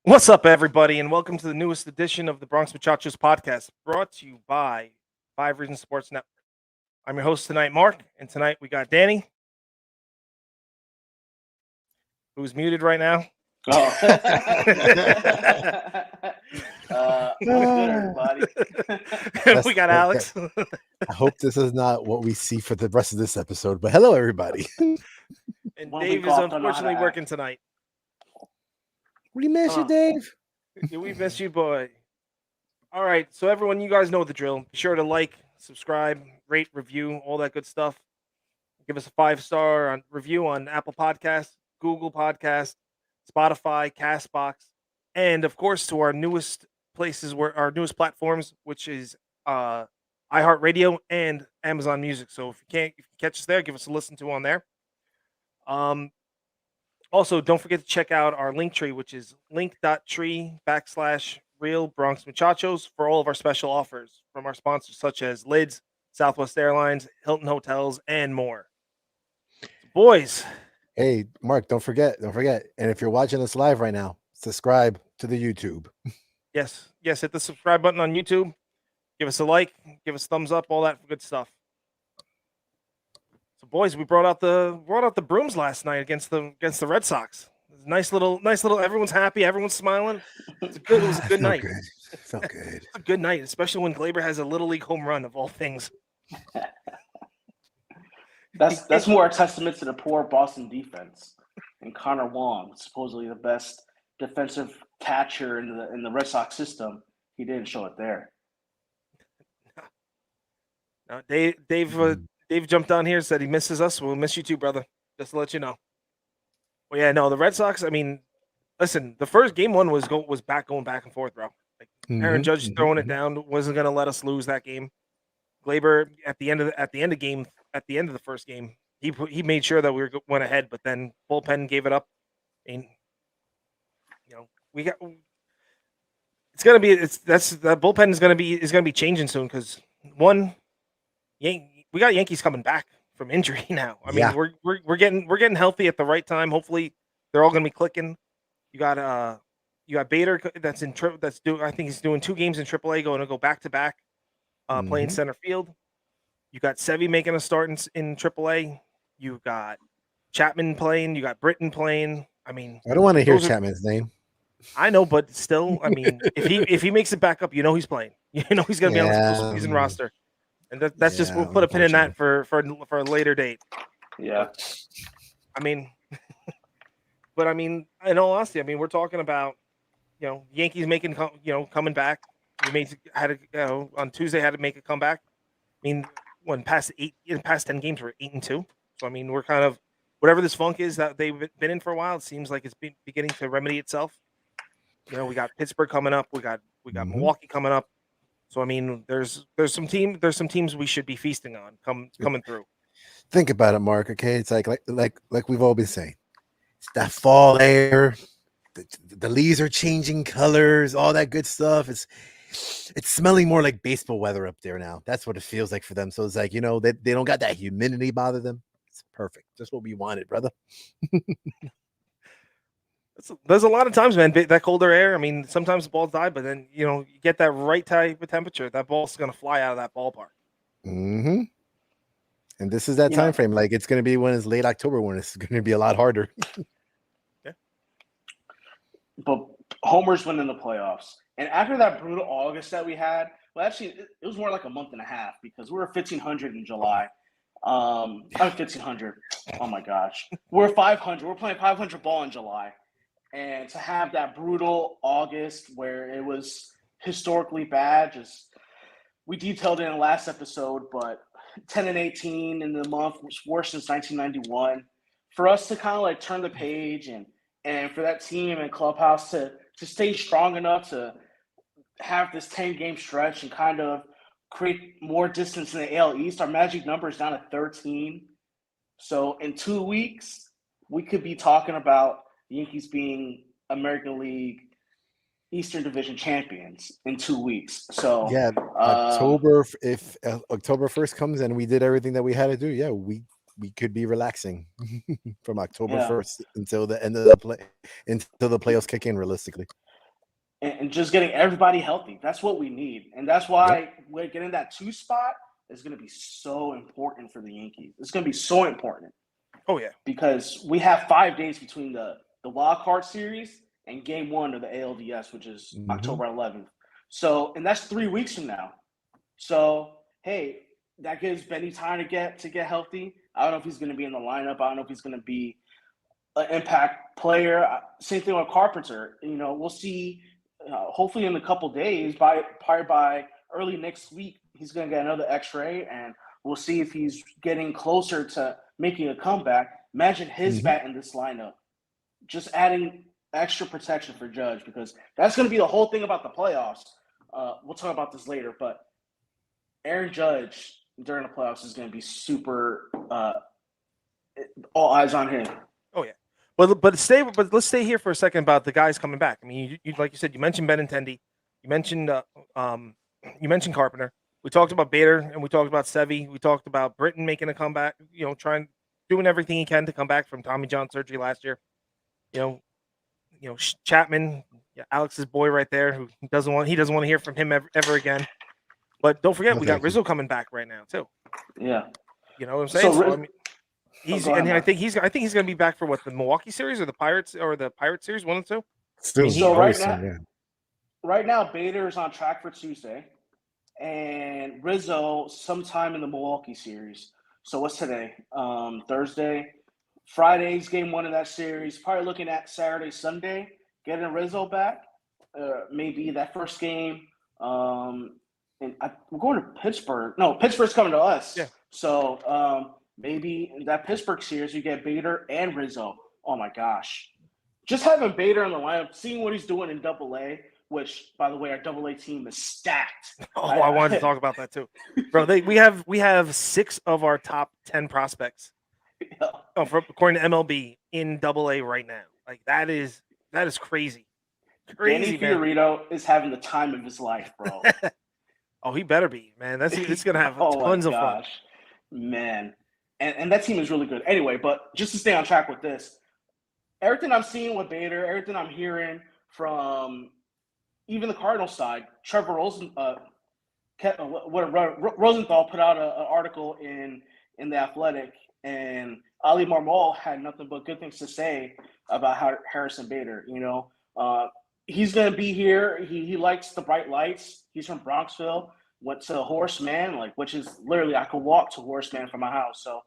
What's up, everybody, and welcome to the newest edition of the Bronx Muchachos podcast, brought to you by 5 Reasons Sports Network. I'm your host tonight, Mark, and tonight we got Danny, who's muted right now. Oh. What's good, everybody? And we got Alex. I hope this is not what we see for the rest of this episode, but hello, everybody. And One Dave week is off, don't know how unfortunately to working act. tonight. We miss you, Dave. We miss you, boy. All right, so everyone, you guys know the drill. Be sure to like, subscribe, rate, review, all that good stuff. Give us a 5-star review on Apple Podcasts, Google Podcasts, Spotify, Castbox, and of course to our newest places, where our newest platforms, which is iHeartRadio and Amazon Music. So if you catch us there, give us a listen to on there. Also, don't forget to check out our link tree, which is link.tree/real Bronx Muchachos for all of our special offers from our sponsors such as Lids, Southwest Airlines, Hilton Hotels, and more. Boys, Hey, Mark, don't forget. And if you're watching us live right now, subscribe to the YouTube. yes, hit the subscribe button on YouTube. Give us a like, give us a thumbs up, all that good stuff. So, boys, we brought out the brooms last night against the Red Sox. Nice little. Everyone's happy, everyone's smiling. It was a good night. Good. It felt good. It's a good night, especially when Glaber has a little league home run of all things. That's more a testament to the poor Boston defense. And Connor Wong, supposedly the best defensive catcher in the Red Sox system, he didn't show it there. No, Dave jumped on here and said he misses us. We'll miss you too, brother. Just to let you know. Well, yeah, no, the Red Sox. I mean, listen, the first game one was going back and forth, bro. Like Aaron Judge throwing it down wasn't going to let us lose that game. Glaber at the end of the first game, he made sure that we went ahead, but then bullpen gave it up. And that bullpen is gonna be changing soon because we got Yankees coming back from injury now. I mean, we're getting healthy at the right time. Hopefully, they're all gonna be clicking. You got Bader I think he's doing 2 games in AAA, going to go back to back, playing center field. You got Sevy making a start in AAA. You got Chapman playing. You got Britton playing. I mean, I don't want to hear Chapman's name. I know, but still, I mean, if he makes it back up, he's playing. He's going to be on the postseason roster, and that's just we'll put a pin in that for a later date. Yeah, I mean, but I mean, in all honesty, I mean, we're talking about Yankees coming back. On Tuesday had to make a comeback. I mean, in the past 10 games we're 8-2. So I mean, we're kind of whatever this funk is that they've been in for a while. It seems like it's beginning to remedy itself. We got Pittsburgh coming up. We got Milwaukee coming up. So I mean, there's some teams we should be feasting on coming through. Think about it, Mark. Okay, it's like we've all been saying. It's that fall air. The leaves are changing colors. All that good stuff. It's smelling more like baseball weather up there now. That's what it feels like for them. So it's like they don't got that humidity bother them. It's perfect. Just what we wanted, brother. There's a lot of times, man, that colder air. I mean, sometimes the balls die, but then you get that right type of temperature, that ball's going to fly out of that ballpark. Mm-hmm. And this is that time frame. Like it's going to be when it's late October when it's going to be a lot harder. Yeah. But homers win in the playoffs, and after that brutal August that we had, well, actually, it was more like a month and a half because we were 1,500 in July. I'm 1,500. Oh my gosh, we're 500. We're playing 500 ball in July. And to have that brutal August where it was historically bad, we detailed it in the last episode, but 10-18 in the month was worse since 1991. For us to kind of like turn the page and for that team and clubhouse to stay strong enough to have this 10-game stretch and kind of create more distance in the AL East, our magic number is down to 13. So in 2 weeks, we could be talking about the Yankees being American League Eastern Division champions in 2 weeks. So yeah, October. If October 1st comes and we did everything that we had to do, yeah, we could be relaxing from October 1st until the end of until the playoffs kick in. Realistically, and just getting everybody healthy. That's what we need. And that's why we're getting that 2 spot is going to be so important for the Yankees. It's going to be so important. Oh, yeah. Because we have 5 days between the wild card series and game 1 of the ALDS, which is October 11th. So, and that's 3 weeks from now. So, hey, that gives Benny time to get healthy. I don't know if he's going to be in the lineup. I don't know if he's going to be an impact player. Same thing with Carpenter. We'll see. Hopefully, in a couple days, probably by early next week, he's going to get another X-ray, and we'll see if he's getting closer to making a comeback. Imagine his bat in this lineup. Just adding extra protection for Judge, because that's going to be the whole thing about the playoffs. We'll talk about this later, but Aaron Judge during the playoffs is going to be super all eyes on him. Oh, yeah. But let's stay here for a second about the guys coming back. I mean, you like you said, you mentioned Benintendi, you mentioned Carpenter. We talked about Bader, and we talked about Sevy. We talked about Britton making a comeback. Doing everything he can to come back from Tommy John surgery last year. Chapman, Alex's boy right there, who doesn't want to hear from him ever again. But don't forget, we got Rizzo coming back right now too. Yeah, you know what I'm saying. So, I think he's going to be back for what, the Milwaukee series or the Pirates series, 1 and 2. Still, right now, Bader is on track for Tuesday, and Rizzo sometime in the Milwaukee series. So what's today? Thursday. Friday's game 1 of that series. Probably looking at Saturday, Sunday, getting Rizzo back. Maybe that first game. And we're going to Pittsburgh. No, Pittsburgh's coming to us. Yeah. So maybe in that Pittsburgh series, you get Bader and Rizzo. Oh my gosh. Just having Bader in the lineup, seeing what he's doing in AA, which, by the way, our AA team is stacked. Oh, I wanted to talk about that too, bro. We have 6 of our top 10 prospects, according to MLB, in AA right now. Like that is crazy. Danny Fiorito is having the time of his life, bro. Oh, he better be, man. It's gonna have tons of fun, man. And that team is really good. Anyway, but just to stay on track with this, everything I'm seeing with Bader, everything I'm hearing from even the Cardinals side, Trevor Rosenthal put out an article in The Athletic, and Ali Marmol had nothing but good things to say about Harrison Bader. He's going to be here. He likes the bright lights. He's from Bronxville, went to Horseman, which is literally, I could walk to Horseman from my house. So,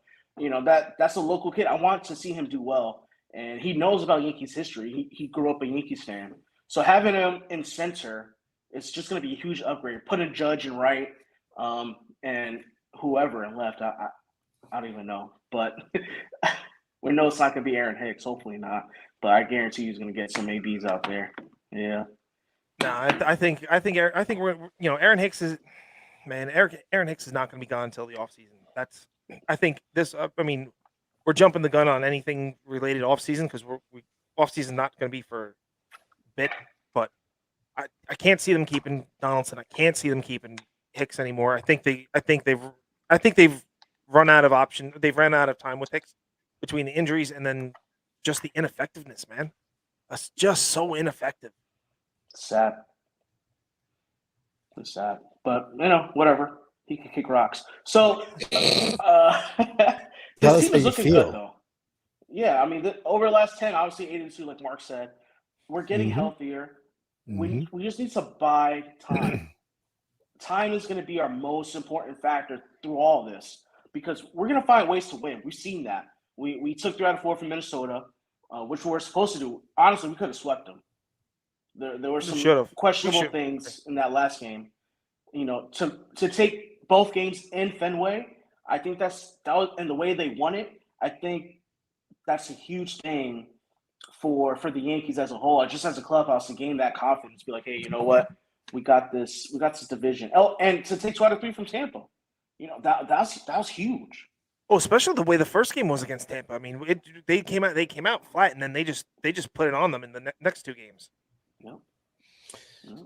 that's a local kid. I want to see him do well. And he knows about Yankees history. He grew up a Yankees fan. So having him in center, it's just going to be a huge upgrade. Put a Judge in right, and whoever in left, I don't even know. But we know it's not going to be Aaron Hicks. Hopefully not. But I guarantee he's going to get some ABs out there. Yeah. No, I think we're Aaron Hicks is Aaron Hicks is not going to be gone until the offseason. We're jumping the gun on anything related to offseason because offseason not going to be for a bit, but I can't see them keeping Donaldson. I can't see them keeping Hicks anymore. I think they've run out of option. They've run out of time with Hicks between the injuries and then just the ineffectiveness, man. That's just so ineffective. Sad. It's sad. But, whatever. He can kick rocks. So, this team is looking good, though. Yeah, over the last 10, obviously 8-2, like Mark said. We're getting healthier. We just need to buy time. Time is going to be our most important factor through all of this because we're going to find ways to win. We've seen that. We took 3 out of 4 from Minnesota, which we were supposed to do. Honestly, we could have swept them. There were some questionable things in that last game. To take both games in Fenway, I think that was, and the way they won it, I think that's a huge thing for the Yankees as a whole, just as a clubhouse, to gain that confidence, be like, hey, you know what, we got this division. Oh, and to take 2 out of 3 from Tampa, that was huge. Oh, especially the way the first game was against Tampa. They came out flat, and then they just put it on them in the next 2 games. Yep.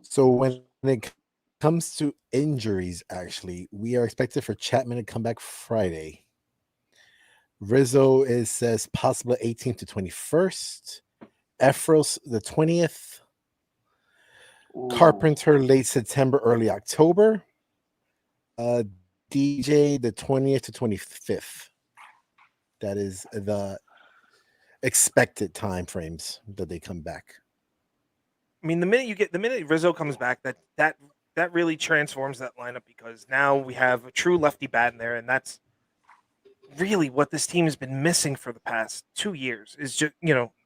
So when it comes to injuries, actually, we are expected for Chapman to come back Friday. Rizzo says possible 18th to 21st. Efros the 20th. Ooh. Carpenter late September, early October. DJ the 20th to 25th. That is the expected time frames that they come back. I mean, the minute Rizzo comes back, that really transforms that lineup because now we have a true lefty bat in there, and that's really what this team has been missing for the past 2 years. Is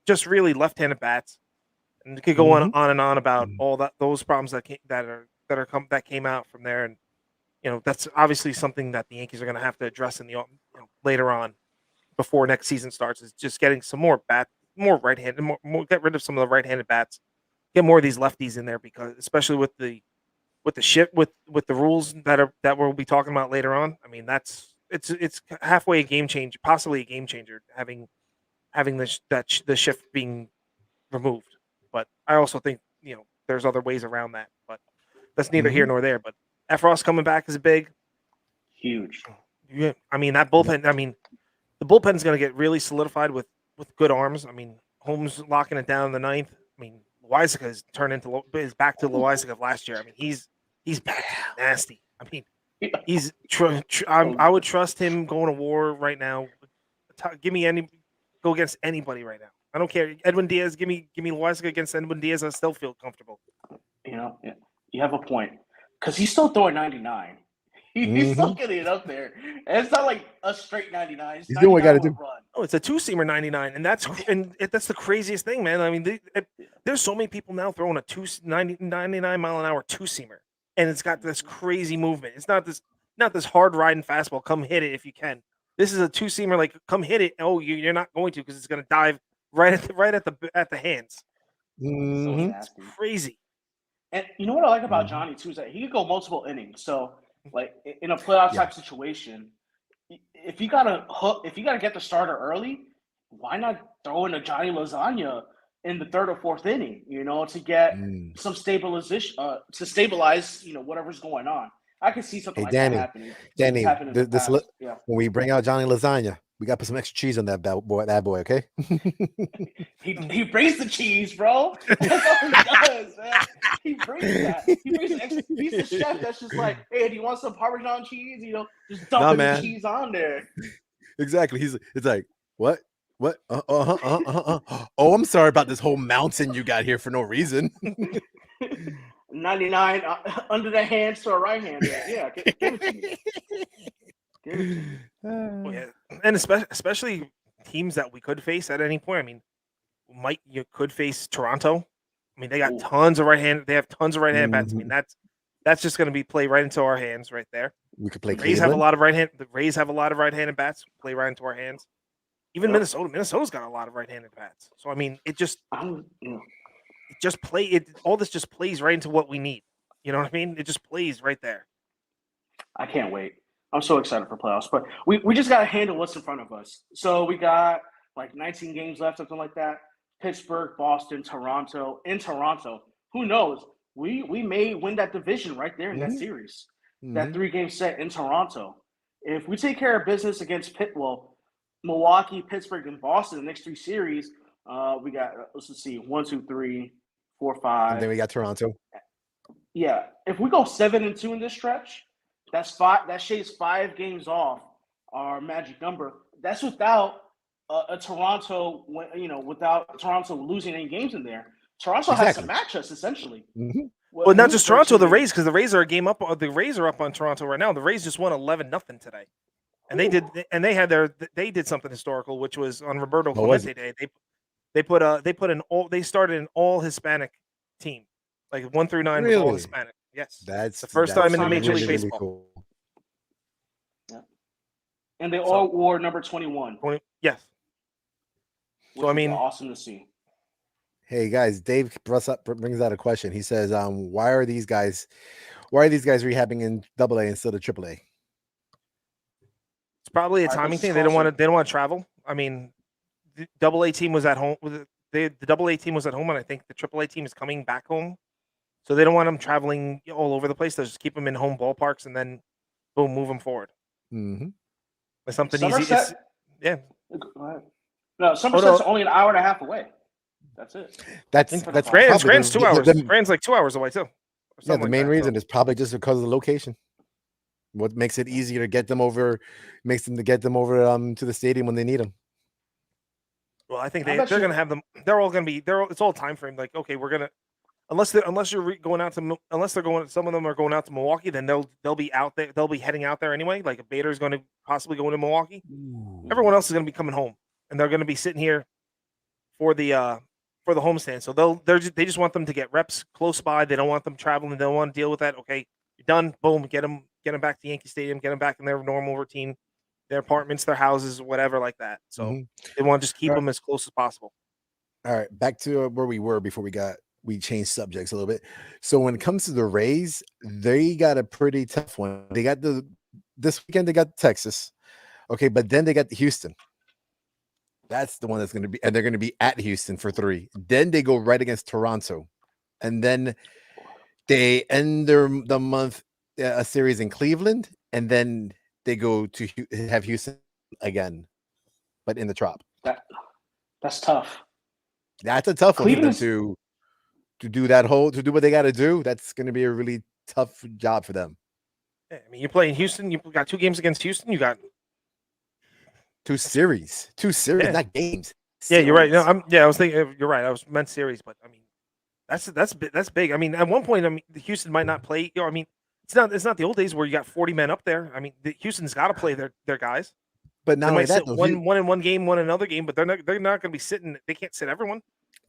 just really left-handed bats, and it could go on and on about all those problems that came out from there, and that's obviously something that the Yankees are going to have to address in the later on before next season starts. Is just getting some more right-handed, more get rid of some of the right-handed bats. Get more of these lefties in there because, especially with the rules that we'll be talking about later on. I mean, it's halfway a game changer, possibly a game changer, having the shift being removed. But I also think there's other ways around that. But that's neither here nor there. But Efros coming back is big, huge. Yeah, I mean that bullpen. I mean, the bullpen is going to get really solidified with good arms. I mean, Holmes locking it down in the ninth. I mean, Loizaga is back to Loizaga of last year. I mean, he's back to nasty. I mean, he's I would trust him going to war right now. Go against anybody right now. I don't care. Edwin Diaz, give me Loizaga against Edwin Diaz. I still feel comfortable. You have a point because he's still throwing 99. He's still getting it up there, and it's not like a straight 99. He's doing what he got to do. Oh, it's a two-seamer 99, and that's the craziest thing, man. I mean, there's so many people now throwing a 99 mile an hour two-seamer, and it's got this crazy movement. It's not this hard riding fastball. Come hit it if you can. This is a two-seamer, like come hit it. Oh, you're not going to because it's going to dive right at the hands. So it's crazy. And you know what I like about Johnny too is that he could go multiple innings. So, like in a playoff type situation, if you gotta get the starter early, why not throw in a Johnny Lasagna in the third or fourth inning? To get some stabilization, to stabilize whatever's going on. I can see something that happening. Danny, when we bring out Johnny Lasagna, we got to put some extra cheese on that boy, okay? he brings the cheese, bro. That's all he does, man. He brings that. He brings an extra. He's the chef that's just like, hey, do you want some Parmesan cheese? Just dump the cheese on there. Exactly. It's like, what? Oh, I'm sorry about this whole mountain you got here for no reason. 99 under the hands to a right hand. Yeah, give it to me. Yeah. And especially teams that we could face at any point. I mean, you could face Toronto. I mean, they got tons of right hand. They have tons of right hand bats. I mean, that's just going to be play right into our hands right there. We could play. The Rays have a lot of right hand. The Rays have a lot of right-handed bats. Play right into our hands. Even Minnesota. Minnesota's got a lot of right-handed bats. So I mean, all this just plays right into what we need. You know what I mean? It just plays right there. I can't wait. I'm so excited for playoffs, but we just got to handle what's in front of us. So we got like 19 games left, something like that. Pittsburgh, Boston, Toronto. In Toronto, who knows? We may win that division right there in that series. That 3-game set in Toronto. If we take care of business against Milwaukee, Pittsburgh, and Boston, the next 3 series, we got, let's see, 1, 2, 3, 4, 5. And then we got Toronto. Yeah. If we go 7-2 in this stretch, that's 5. That shaves 5 games off our magic number. That's without a Toronto, without Toronto losing any games in there. Toronto has to match us essentially. Well, not just Toronto, the Rays, because the Rays are a game up. The Rays are up on Toronto right now. The Rays just won 11-0 today, and they did something historical, which was on Roberto Clemente Day. They started an all Hispanic team, like 1 through 9 was all Hispanic. Yes, that's the first time in the Major League really Baseball. Cool. Yeah. And they all wore number 21. Yes. So I mean, awesome to see. Hey guys, Dave brings out a question. He says, why are these guys rehabbing in AA instead of AAA? It's probably a timing thing. They don't want to travel. I mean, the AA team was at home. The AA team was at home, and I think the AAA team is coming back home. So they don't want them traveling all over the place. They'll just keep them in home ballparks and then boom, move them forward. It's something easy. Yeah. No, Somerset's only an hour and a half away. That's it. That's Grant's probably 2 hours. Grant's like 2 hours away too. Yeah, the main reason is probably just because of the location. What makes it easier to get them over, to the stadium when they need them. Well, I think they're going to have them. They're all going to be. It's all time frame. Like, okay, we're gonna unless you're going out to some of them are going out to Milwaukee, then they'll be out there. They'll be heading out there anyway. Like, if Bader's going to possibly go into Milwaukee, everyone else is going to be coming home, and they're going to be sitting here for the homestand. So they just want them to get reps close by. They don't want them traveling. They don't want to deal with that. Okay, you're done. Boom, get them back to Yankee Stadium. Get them back in their normal routine, their apartments, their houses, whatever like that. So they want to just keep them as close as possible. All right, back to where we were before we changed subjects a little bit. So when it comes to the Rays, they got a pretty tough one. They got this weekend. They got Texas, okay, but then they got Houston. That's the one that's going to be, and they're going to be at Houston for 3. Then they go right against Toronto, and then they end the month a series in Cleveland, and then they go to have Houston again, but in the Trop. That's tough. That's a tough one to do what they got to do. That's going to be a really tough job for them. Yeah, I mean, you're playing Houston. You got 2 games against Houston. You got 2 series, not games. Series. Yeah, you're right. No, I was thinking. You're right. I was meant series, but I mean, that's big. I mean, at one point, I mean, Houston might not play. I mean, it's not the old days where you got 40 men up there. I mean, Houston's got to play their guys. But not only that, one in one game, one another game, but they're not going to be sitting. They can't sit everyone.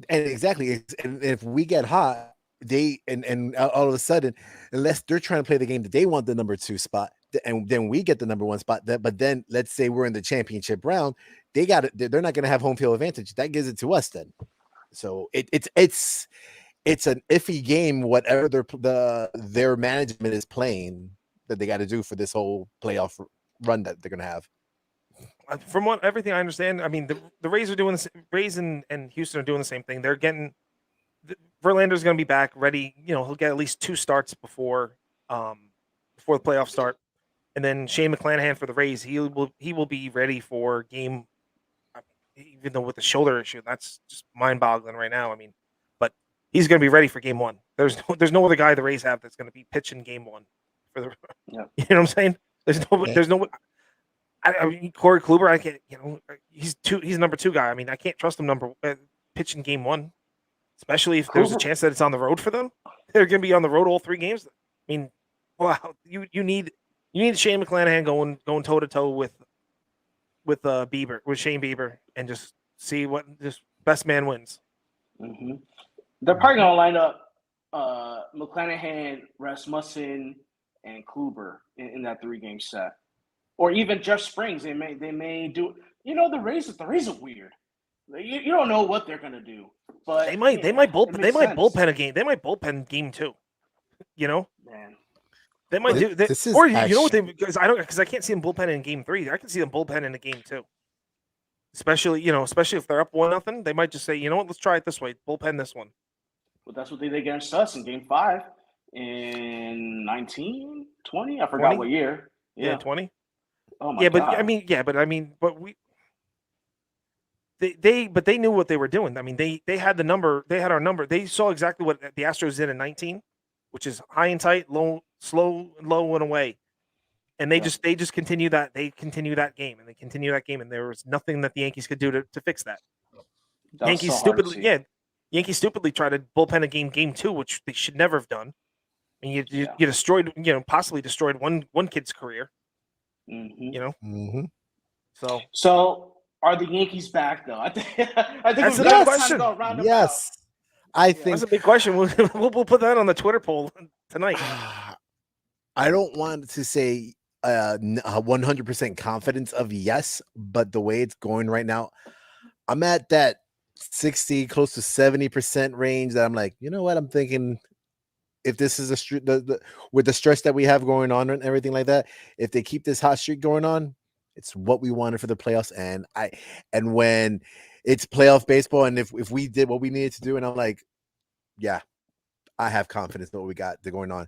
And exactly, and if we get hot, they and all of a sudden, unless they're trying to play the game that they want the number 2 spot, and then we get the number 1 spot. But then let's say we're in the championship round, they got it. They're not going to have home field advantage. That gives it to us then. So it's an iffy game. Whatever their management is playing, that they got to do for this whole playoff run that they're going to have. From everything I understand, I mean, the Rays are doing this. Rays and Houston are doing the same thing. They're getting Verlander's going to be back ready. You know, he'll get at least 2 starts before the playoffs start, and then Shane McClanahan for the Rays, he will be ready for game. Even though with the shoulder issue, that's just mind-boggling right now. I mean, but he's going to be ready for game 1. There's no other guy the Rays have that's going to be pitching game 1 for the. Yeah. You know what I'm saying? There's no. I mean, Corey Kluber, I can't. You know, he's number 2 guy. I mean, I can't trust him pitching game 1, especially if there's a chance that it's on the road for them. They're going to be on the road all 3 games. I mean, wow, you need Shane McClanahan going toe to toe with Shane Bieber, and just see what just best man wins. Mm-hmm. They're probably going to line up McClanahan, Rasmussen, and Kluber in that 3-game set. Or even Jeff Springs, they may do. You know, the Rays are weird. You don't know what they're gonna do, but they might bullpen a game. They might bullpen game 2. You know, man, they might do. You know what they because I can't see them bullpen in game 3. I can see them bullpen in a game 2. Especially if they're up 1-0, they might just say, you know what, let's try it this way, bullpen this one. Well, that's what they did against us in game 5 in 1920. I forgot what year. Yeah, 20. Oh my God. But they knew what they were doing. I mean, they had the number. They had our number. They saw exactly what the Astros did in 19, which is high and tight, low, slow, low and away. And they just continue that. They continue that game, and and there was nothing that the Yankees could do to fix that. Yankees stupidly tried to bullpen a game 2, which they should never have done. And you destroyed, possibly destroyed one kid's career. Mm-hmm. You know. Mm-hmm. So are the Yankees back though? I think that's a big question. Yes, I think that's a big question. We'll put that on the Twitter poll tonight. I don't want to say 100% confidence of yes, but the way it's going right now, I'm at that 60, close to 70% range. That I'm like, you know what? I'm thinking, if this is with the stress that we have going on and everything like that, if they keep this hot streak going on, it's what we wanted for the playoffs. And when it's playoff baseball, and if we did what we needed to do, and I'm like, yeah, I have confidence in what we got going on.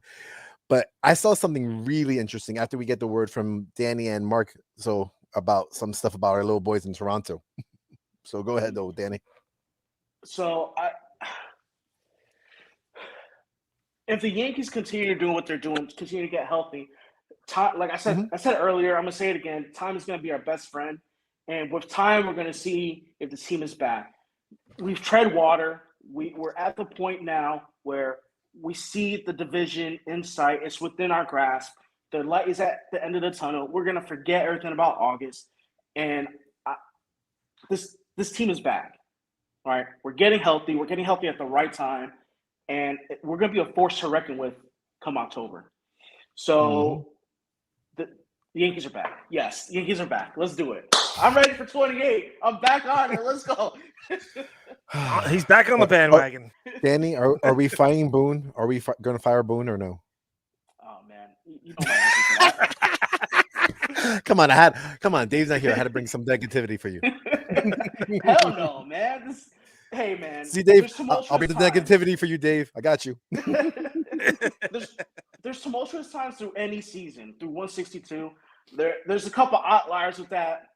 But I saw something really interesting after we get the word from Danny and Mark. So about some stuff about our little boys in Toronto. So go ahead though, Danny. So if the Yankees continue doing what they're doing, continue to get healthy, time, like I said earlier, I'm gonna say it again. Time is gonna be our best friend, and with time, we're gonna see if the team is back. We've tread water. We're at the point now where we see the division in sight. It's within our grasp. The light is at the end of the tunnel. We're gonna forget everything about August, and this team is back. All right, we're getting healthy. We're getting healthy at the right time, and we're gonna be a force to reckon with come October. So the Yankees are back. Yes, the Yankees are back. Let's do it. I'm ready for 28. I'm back on it. Let's go. He's back on the bandwagon. Danny, are we firing Boone? Are we going to fire Boone or no? Oh man, you know my answer to that. Come on, Dave's not here. I had to bring some negativity for you. Hell no, man. Hey man. See, Dave, I'll bring the negativity for you, Dave. I got you. There's tumultuous times through any season, through 162. There's a couple outliers with that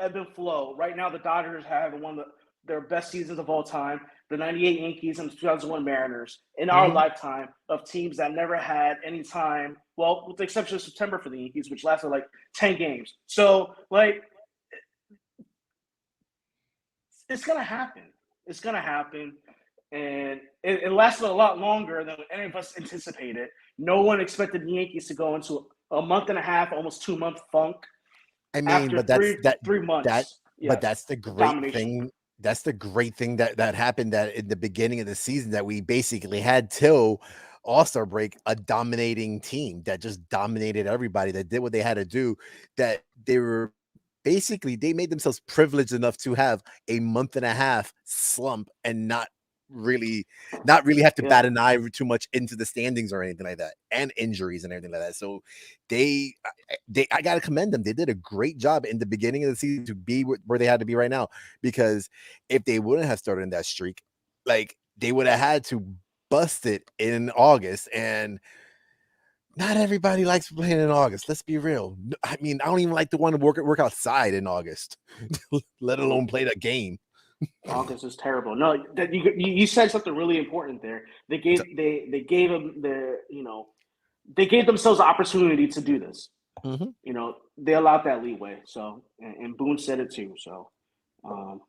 ebb and flow. Right now, the Dodgers have one of their best seasons of all time. The 98 Yankees and the 2001 Mariners in our lifetime of teams that never had any time, well, with the exception of September for the Yankees, which lasted like 10 games. So, like, it's going to happen. It's going to happen. And it lasted a lot longer than any of us anticipated. No one expected the Yankees to go into a month and a half, almost 2 month funk. I mean, but that's 3 months. But that's the great thing. That's the great thing that happened that in the beginning of the season that we basically had till All-Star break, a dominating team that just dominated everybody, that did what they had to do, that they were basically, they made themselves privileged enough to have a month and a half slump and not really have to bat an eye too much into the standings or anything like that, and injuries and everything like that. So I gotta commend them. They did a great job in the beginning of the season to be where they had to be right now, because if they wouldn't have started in that streak, like, they would have had to bust it in August, and not everybody likes playing in August. Let's be real. I mean, I don't even like to want to work outside in August, let alone play the game. August is terrible. No, that you said something really important there. They gave them they gave themselves the opportunity to do this. They allowed that leeway. So and Boone said it too. So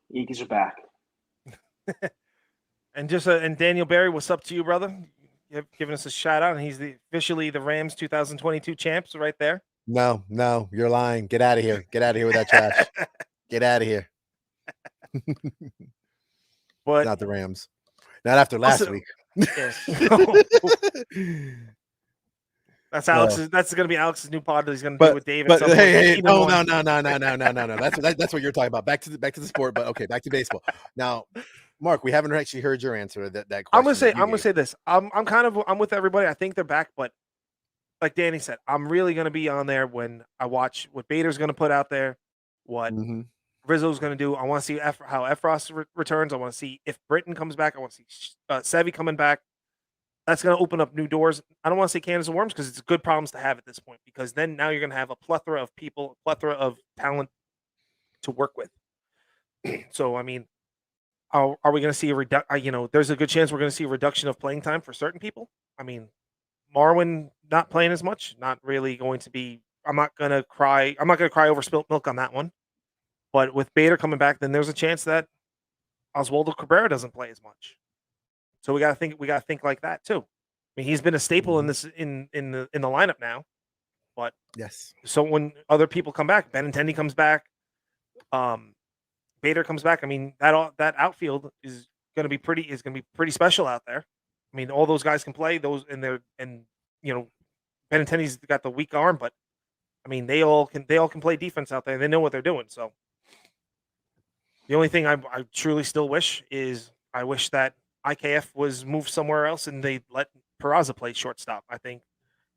Yankees are back. And Daniel Barry, what's up to you, brother? You've given us a shout out, and he's officially the Rams 2022 champs right there. No, you're lying. Get out of here. Get out of here with that trash. Get out of here. But not the Rams. Not after last week. That's Alex's. That's going to be Alex's new pod that he's going to do with Dave. But hey, no. That's what you're talking about. Back to the sport. But okay, back to baseball. Now, Mark, we haven't actually heard your answer to that question. I'm gonna say this. I'm with everybody. I think they're back, but like Danny said, I'm really going to be on there when I watch what Bader's going to put out there, what Rizzo's going to do. I want to see how Efros returns. I want to see if Britton comes back. I want to see Sevy coming back. That's going to open up new doors. I don't want to say cans of worms because it's good problems to have at this point, because then now you're going to have a plethora of people, a plethora of talent to work with. So, I mean, are we going to see there's a good chance we're going to see a reduction of playing time for certain people. I mean, Marwin not playing as much, not really going to be. I'm not going to cry over spilt milk on that one. But with Bader coming back, then there's a chance that Oswaldo Cabrera doesn't play as much. So we got to think like that too. I mean, he's been a staple in this in the lineup now. But yes. So when other people come back, Benintendi comes back, Bader comes back. I mean, that outfield is going to be pretty special out there. I mean, all those guys can play those, and Benintendi's got the weak arm, but I mean, they all can play defense out there. They know what they're doing. So the only thing I truly still wish is I wish that IKF was moved somewhere else and they let Peraza play shortstop. I think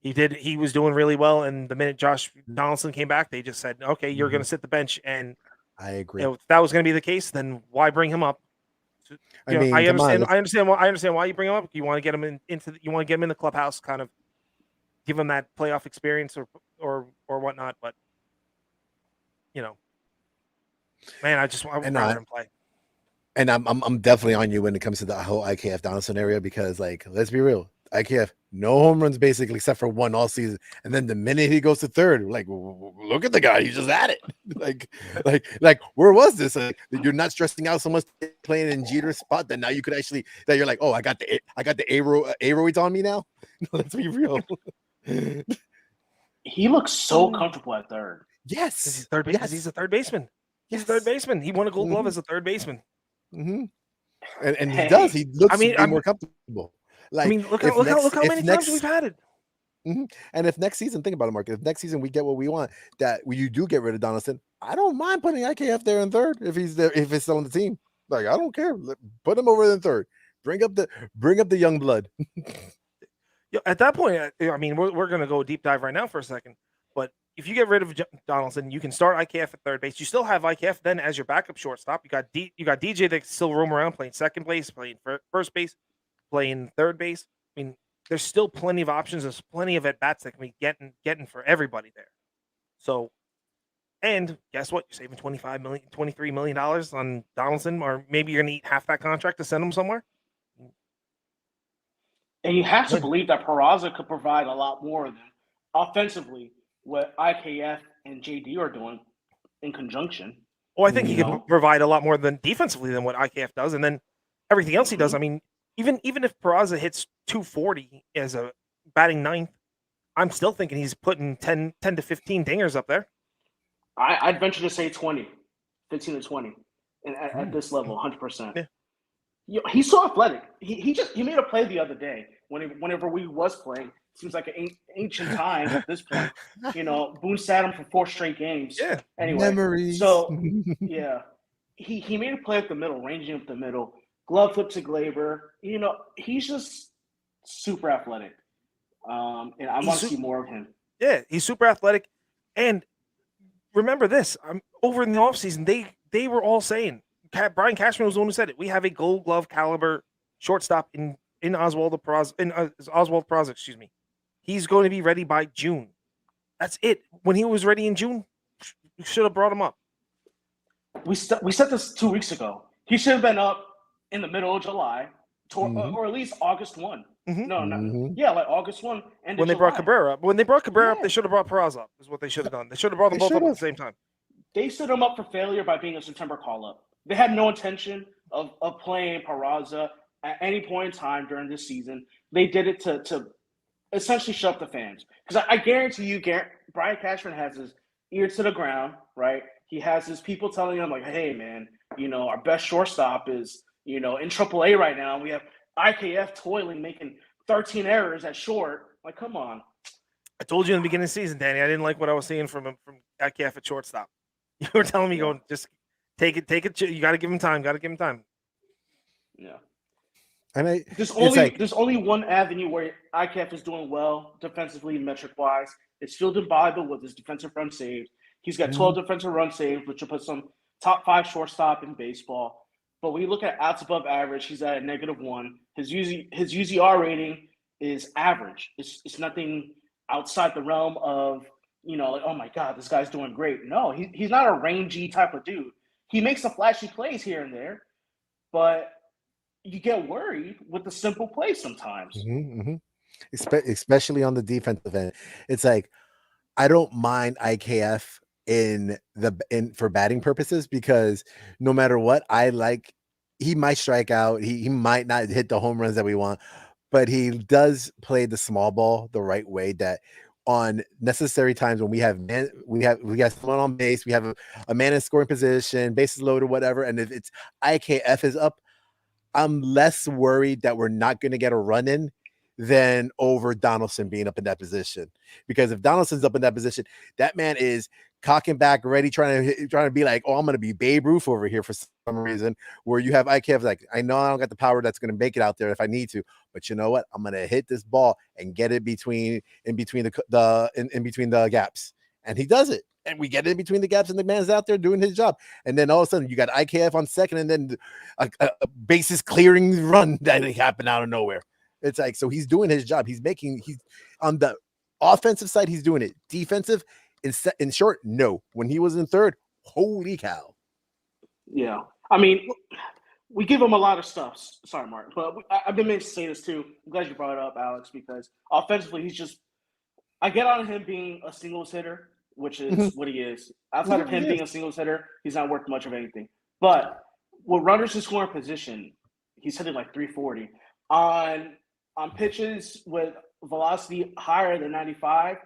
he was doing really well, and the minute Josh Donaldson came back, they just said, okay, you're going to sit the bench. And I agree. If that was going to be the case, then why bring him up? I understand why you bring him up. You want to get him in the clubhouse, kind of give him that playoff experience or whatnot. But man, I just want to him play. And I'm definitely on you when it comes to the whole IKF Donaldson area because, like, let's be real, IKF no home runs basically except for one all season, and then the minute he goes to third, like, look at the guy, he just had it. like, where was this? Like, you're not stressing out so much playing in Jeter's spot that now you could actually that you're like, oh, I got the aeroids on me now. Let's be real. He looks so comfortable at third. Yes, He's third base. yes. He's a third baseman. He's Yes. a third baseman. He won a Gold Glove as a third baseman. Mm-hmm. And he does. He looks more comfortable. Like, I mean, look how many times we've had it. Mm-hmm. And if next season, think about it, Mark. If next season we get what we want, that you do get rid of Donaldson, I don't mind putting IKF there in third if he's there, if it's still on the team. Like, I don't care. Put him over in third. Bring up the young blood. Yeah, at that point, I mean, we're going to go deep dive right now for a second. But if you get rid of Donaldson, you can start IKF at third base. You still have IKF then as your backup shortstop. You got DJ that can still roam around playing second base, playing first base, playing third base. I mean, there's still plenty of options. There's plenty of at bats that can be getting for everybody there. So, and guess what? You're saving $23 million on Donaldson, or maybe you're going to eat half that contract to send him somewhere. And you have to believe that Peraza could provide a lot more than offensively what IKF and JD are doing in conjunction. Well, I think he can provide a lot more than defensively than what IKF does, and then everything else he does. I mean, even if Peraza hits 240 as a batting ninth, I'm still thinking he's putting 10 to 15 dingers up there. I'd venture to say 15 to 20, and at this level, 100%. Yeah. He's so athletic. He made a play the other day whenever we was playing. Seems like an ancient time at this point. Boone sat him for 4 straight games. Yeah. Anyway, memories. So yeah, he made a play up the middle, ranging up the middle. Glove flip to Glaber. He's just super athletic. And I want to see more of him. Yeah, he's super athletic. And remember this: over in the offseason, they were all saying. Brian Cashman was the one who said it. We have a Gold Glove caliber shortstop in Oswald Peraza. Excuse me. He's going to be ready by June. That's it. When he was ready in June, you should have brought him up. We said this 2 weeks ago. He should have been up in the middle of July, or at least August 1. Mm-hmm. Like August 1. And when they brought Cabrera up, they should have brought Peraza up. Is what they should have done. They should have brought them both up at the same time. They set him up for failure by being a September call-up. They had no intention of playing Peraza at any point in time during this season. They did it to essentially shut up the fans. Because I guarantee you, Brian Cashman has his ear to the ground, right? He has his people telling him, like, hey, man, our best shortstop is, in AAA right now. We have IKF toiling, making 13 errors at short. Like, come on. I told you in the beginning of the season, Danny, I didn't like what I was seeing from IKF at shortstop. You were telling me, going, just – Take it. You got to give him time. Yeah. And there's only one avenue where IKF is doing well defensively, metric wise. It's fielded Bible with his defensive run saves. He's got 12 defensive run saves, which will put some top 5 shortstop in baseball. But when you look at outs above average, he's at a -1. His UZR rating is average. It's nothing outside the realm of like, oh my God, this guy's doing great. No, he's not a rangy type of dude. He makes the flashy plays here and there, but you get worried with the simple plays sometimes. Mm-hmm. Especially on the defensive end. It's like, I don't mind IKF for batting purposes because no matter what, he might strike out. He might not hit the home runs that we want, but he does play the small ball the right way, that on necessary times when we got someone on base, we have a man in scoring position, bases loaded, whatever. And if it's IKF is up, I'm less worried that we're not going to get a run in than over Donaldson being up in that position. Because if Donaldson's up in that position, that man is cocking back, ready, trying to be like, oh, I'm going to be Babe Ruth over here for some reason. Where you have IKF like, I know I don't got the power that's going to make it out there if I need to, but you know what? I'm going to hit this ball and get it in between the gaps, and he does it. And we get in between the gaps, and the man's out there doing his job. And then all of a sudden, you got IKF on second, and then a bases clearing run that happened out of nowhere. It's like, so he's doing his job. He's on the offensive side, he's doing it. Defensive, in short, no. When he was in third, holy cow. Yeah. I mean, we give him a lot of stuff. Sorry, Mark, but I've been meaning to say this too. I'm glad you brought it up, Alex, because offensively, he's just. I get on him being a singles hitter, which is what he is. Outside of him being a singles hitter, he's not worth much of anything. But with runners in scoring position, he's hitting like 340 on pitches with velocity higher than 95.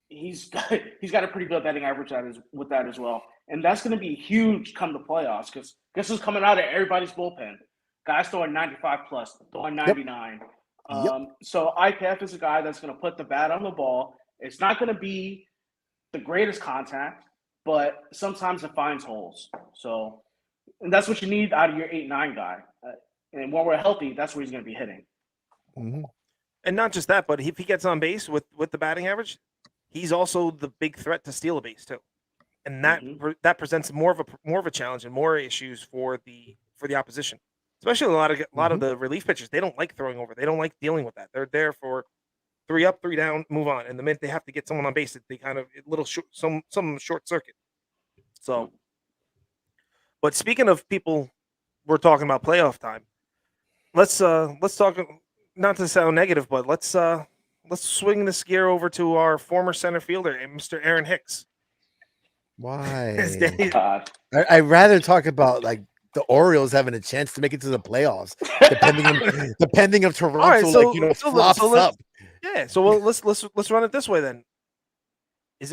He's got a pretty good batting average with that as well, and that's going to be huge come the playoffs because guess who's coming out of everybody's bullpen? Guys throwing 95 plus, throwing 99. So IKF is a guy that's going to put the bat on the ball. It's not going to be the greatest contact, but sometimes it finds holes. So, and that's what you need out of your 8-9 guy. And when we're healthy, that's where he's going to be hitting. Mm-hmm. And not just that, but if he gets on base with the batting average, he's also the big threat to steal a base too. And that presents more of a challenge and more issues for the opposition. Especially a lot of the relief pitchers, they don't like throwing over. They don't like dealing with that. They're there for 3 up, 3 down, move on. And the minute they have to get someone on base, they kind of some short circuit. So, but speaking of people, we're talking about playoff time. Let's talk. Not to sound negative, but let's swing this gear over to our former center fielder, Mr. Aaron Hicks. Why? I'd rather talk about like the Orioles having a chance to make it to the playoffs, depending if Toronto flops up. Yeah, so let's run it this way then.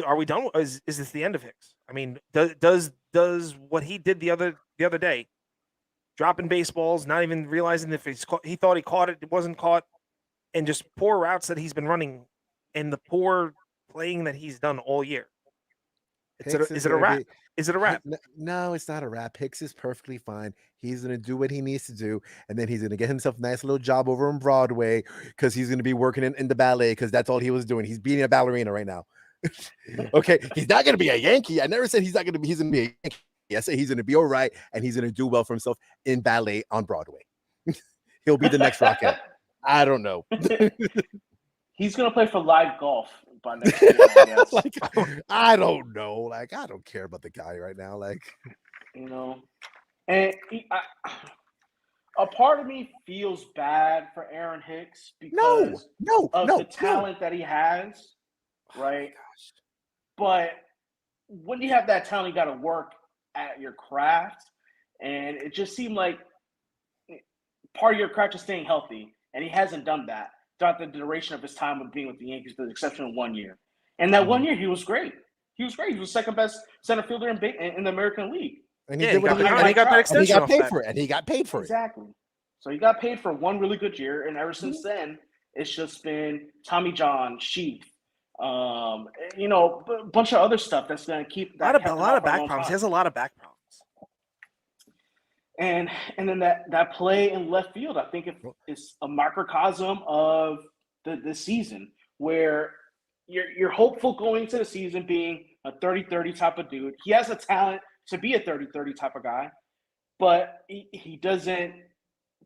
Are we done? Is this the end of Hicks? I mean, does what he did the other day, dropping baseballs, not even realizing if he thought he caught it, it wasn't caught, and just poor routes that he's been running, and the poor playing that he's done all year? Is it a wrap? Is it a wrap? No, it's not a wrap. Hicks is perfectly fine. He's going to do what he needs to do, and then he's going to get himself a nice little job over on Broadway because he's going to be working in the ballet because that's all he was doing. He's being a ballerina right now. Okay, he's not going to be a Yankee. I never said he's not going to be. He's going to be a Yankee. I said he's going to be all right, and he's going to do well for himself in ballet on Broadway. He'll be the next Rocket. I don't know. He's going to play for live golf by next year, I guess. Like, I don't know. Like, I don't care about the guy right now. Like, and a part of me feels bad for Aaron Hicks because of the talent that he has, right? But when you have that talent, you got to work at your craft, and it just seemed like part of your craft is staying healthy, and he hasn't done that throughout the duration of his time with being with the Yankees, with the exception of 1 year. And that 1 year, he was great. He was great. He was second best center fielder in the American League. And he got that extension. And he got paid for it. And he got paid for it. Exactly. So he got paid for one really good year, and ever since then, it's just been Tommy John, Sheath, a bunch of other stuff that's going to keep that. A lot of back problems. He has a lot of back problems. And then that play in left field, I think it's a microcosm of the season where you're hopeful going into the season being a 30-30 type of dude. He has a talent to be a 30-30 type of guy, but he doesn't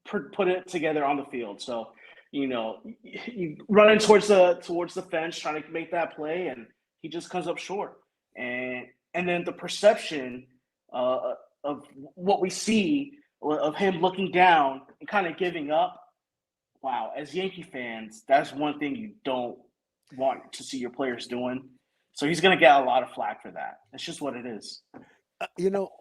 put it together on the field. So, you running towards the fence trying to make that play, and he just comes up short. And then the perception of what we see of him looking down and kind of giving up. Wow, as Yankee fans, that's one thing you don't want to see your players doing. So he's going to get a lot of flack for that. It's just what it is.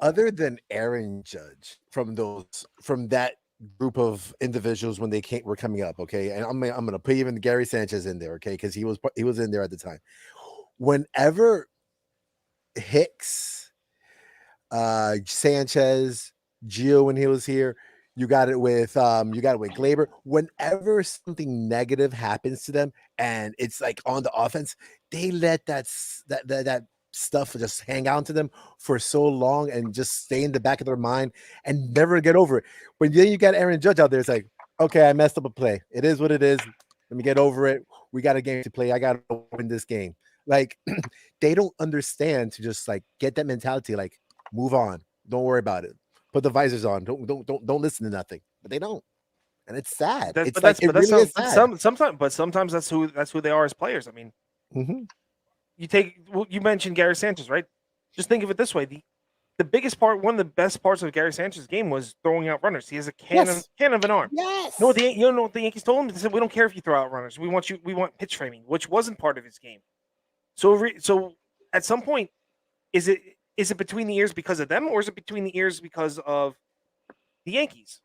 Other than Aaron Judge from that group of individuals when they were coming up, okay, and I'm going to put even Gary Sanchez in there, okay, because he was in there at the time. Whenever Hicks, Sanchez, Gio when he was here, you got it with Glaber. Whenever something negative happens to them and it's like on the offense, they let that stuff just hang on to them for so long and just stay in the back of their mind and never get over it. But then you got Aaron Judge out there. It's like, okay, I messed up a play. It is what it is. Let me get over it. We got a game to play. I got to win this game. Like, they don't understand to just like get that mentality. Like, move on. Don't worry about it. Put the visors on. Don't listen to nothing. But they don't, and it's sad. Sometimes that's who they are as players. I mean, you mentioned Gary Sanchez, right? Just think of it this way: the biggest part, one of the best parts of Gary Sanchez's game was throwing out runners. He has a Yes. cannon of an arm. Yes. You know what the Yankees told him? They said, "We don't care if you throw out runners. We want pitch framing," which wasn't part of his game. So at some point, is it between the ears because of them, or is it between the ears because of the Yankees?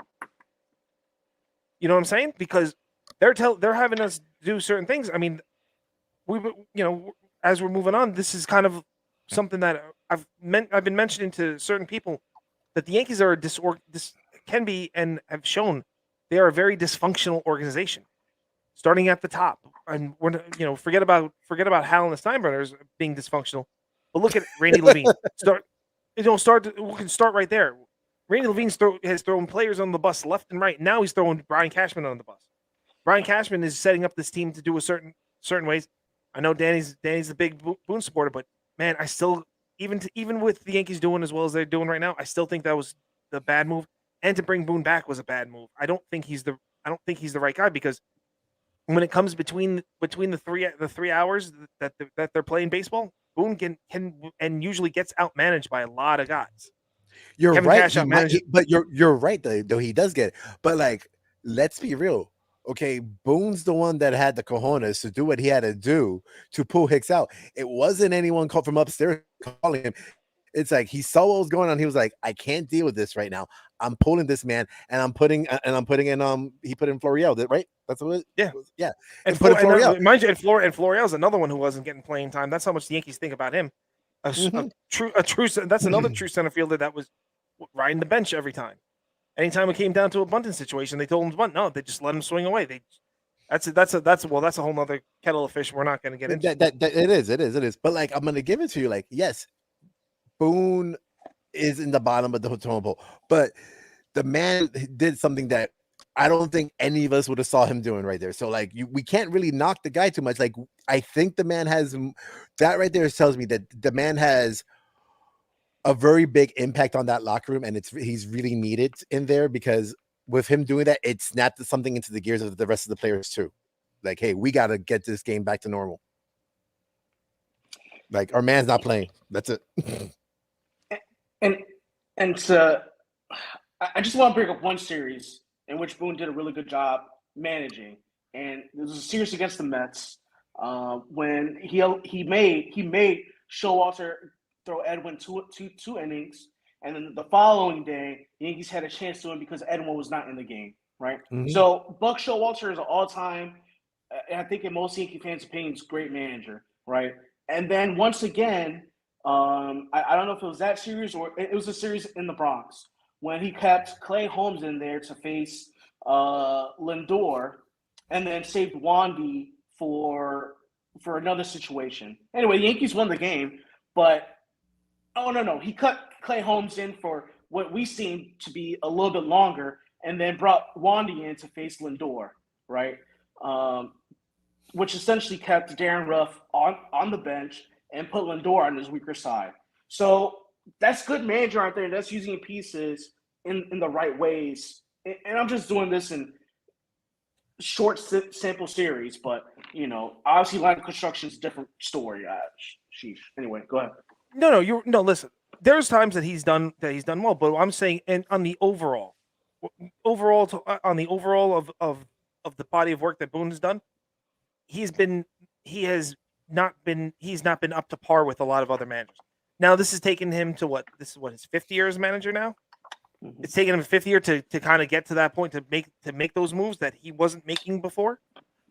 You know what I'm saying? Because they're having us do certain things. I mean, as we're moving on, this is kind of something that I've been mentioning to certain people, that the Yankees are can be and have shown they are a very dysfunctional organization, starting at the top. And we're forget about Hal and the Steinbrenners being dysfunctional, but look at Randy Levine. We can start right there. Randy Levine has thrown players on the bus left and right. Now he's throwing Brian Cashman on the bus. Brian Cashman is setting up this team to do a certain ways. I know Danny's a big Boone supporter, but man, I still even with the Yankees doing as well as they're doing right now, I still think that was the bad move. And to bring Boone back was a bad move. I don't think he's the right guy, because when it comes between the 3 hours that they're playing baseball, Boone can and usually gets outmanaged by a lot of guys. You're Kevin right, Cash but you're right though he does get it. But like, let's be real. Okay, Boone's the one that had the cojones to do what he had to do to pull Hicks out. It wasn't anyone called from upstairs calling him. It's like he saw what was going on. He was like, I can't deal with this right now. I'm pulling this man, and I'm putting in he put in Florial, right? That's what it was. Yeah. And Florial. Mind you, and Florial's another one who wasn't getting playing time. That's how much the Yankees think about him. A true that's another true center fielder that was riding the bench every time. Anytime it came down to a bunting situation, they told him to bunt. No, they just let him swing away. That's a whole other kettle of fish we're not going to get into. That it is. But like, I'm going to give it to you. Like, yes, Boone is in the bottom of the totem pole, but the man did something that I don't think any of us would have saw him doing right there. So like, we can't really knock the guy too much. Like, I think the man has that right there tells me that the man has a very big impact on that locker room, and he's really needed in there, because with him doing that, it snapped something into the gears of the rest of the players too. Like, hey, we got to get this game back to normal. Like, our man's not playing. That's it. And so I just want to bring up one series in which Boone did a really good job managing, and it was a series against the Mets when he made Showalter throw Edwin two innings, and then the following day, the Yankees had a chance to win because Edwin was not in the game, right? Mm-hmm. So Buck Showalter is an all-time, I think in most Yankee fans' opinions, great manager, right? And then once again, I don't know if it was that series or it was a series in the Bronx when he kept Clay Holmes in there to face Lindor, and then saved Wandy for another situation. Anyway, the Yankees won the game, but no. He cut Clay Holmes in for what we seemed to be a little bit longer, and then brought Wandy in to face Lindor, right? Which essentially kept Darren Ruff on the bench and put Lindor on his weaker side. So that's good manager out there. That's using pieces in the right ways. And I'm just doing this in short sample series, but obviously line of construction is a different story. Sheesh. Anyway, go ahead. No. Listen, there's times that he's done well, but I'm saying, and on the overall of the body of work that Boone has done, he's not been up to par with a lot of other managers. Now this has taken him to his 5th year as manager now. Mm-hmm. It's taken him a 5th year to kind of get to that point to make those moves that he wasn't making before.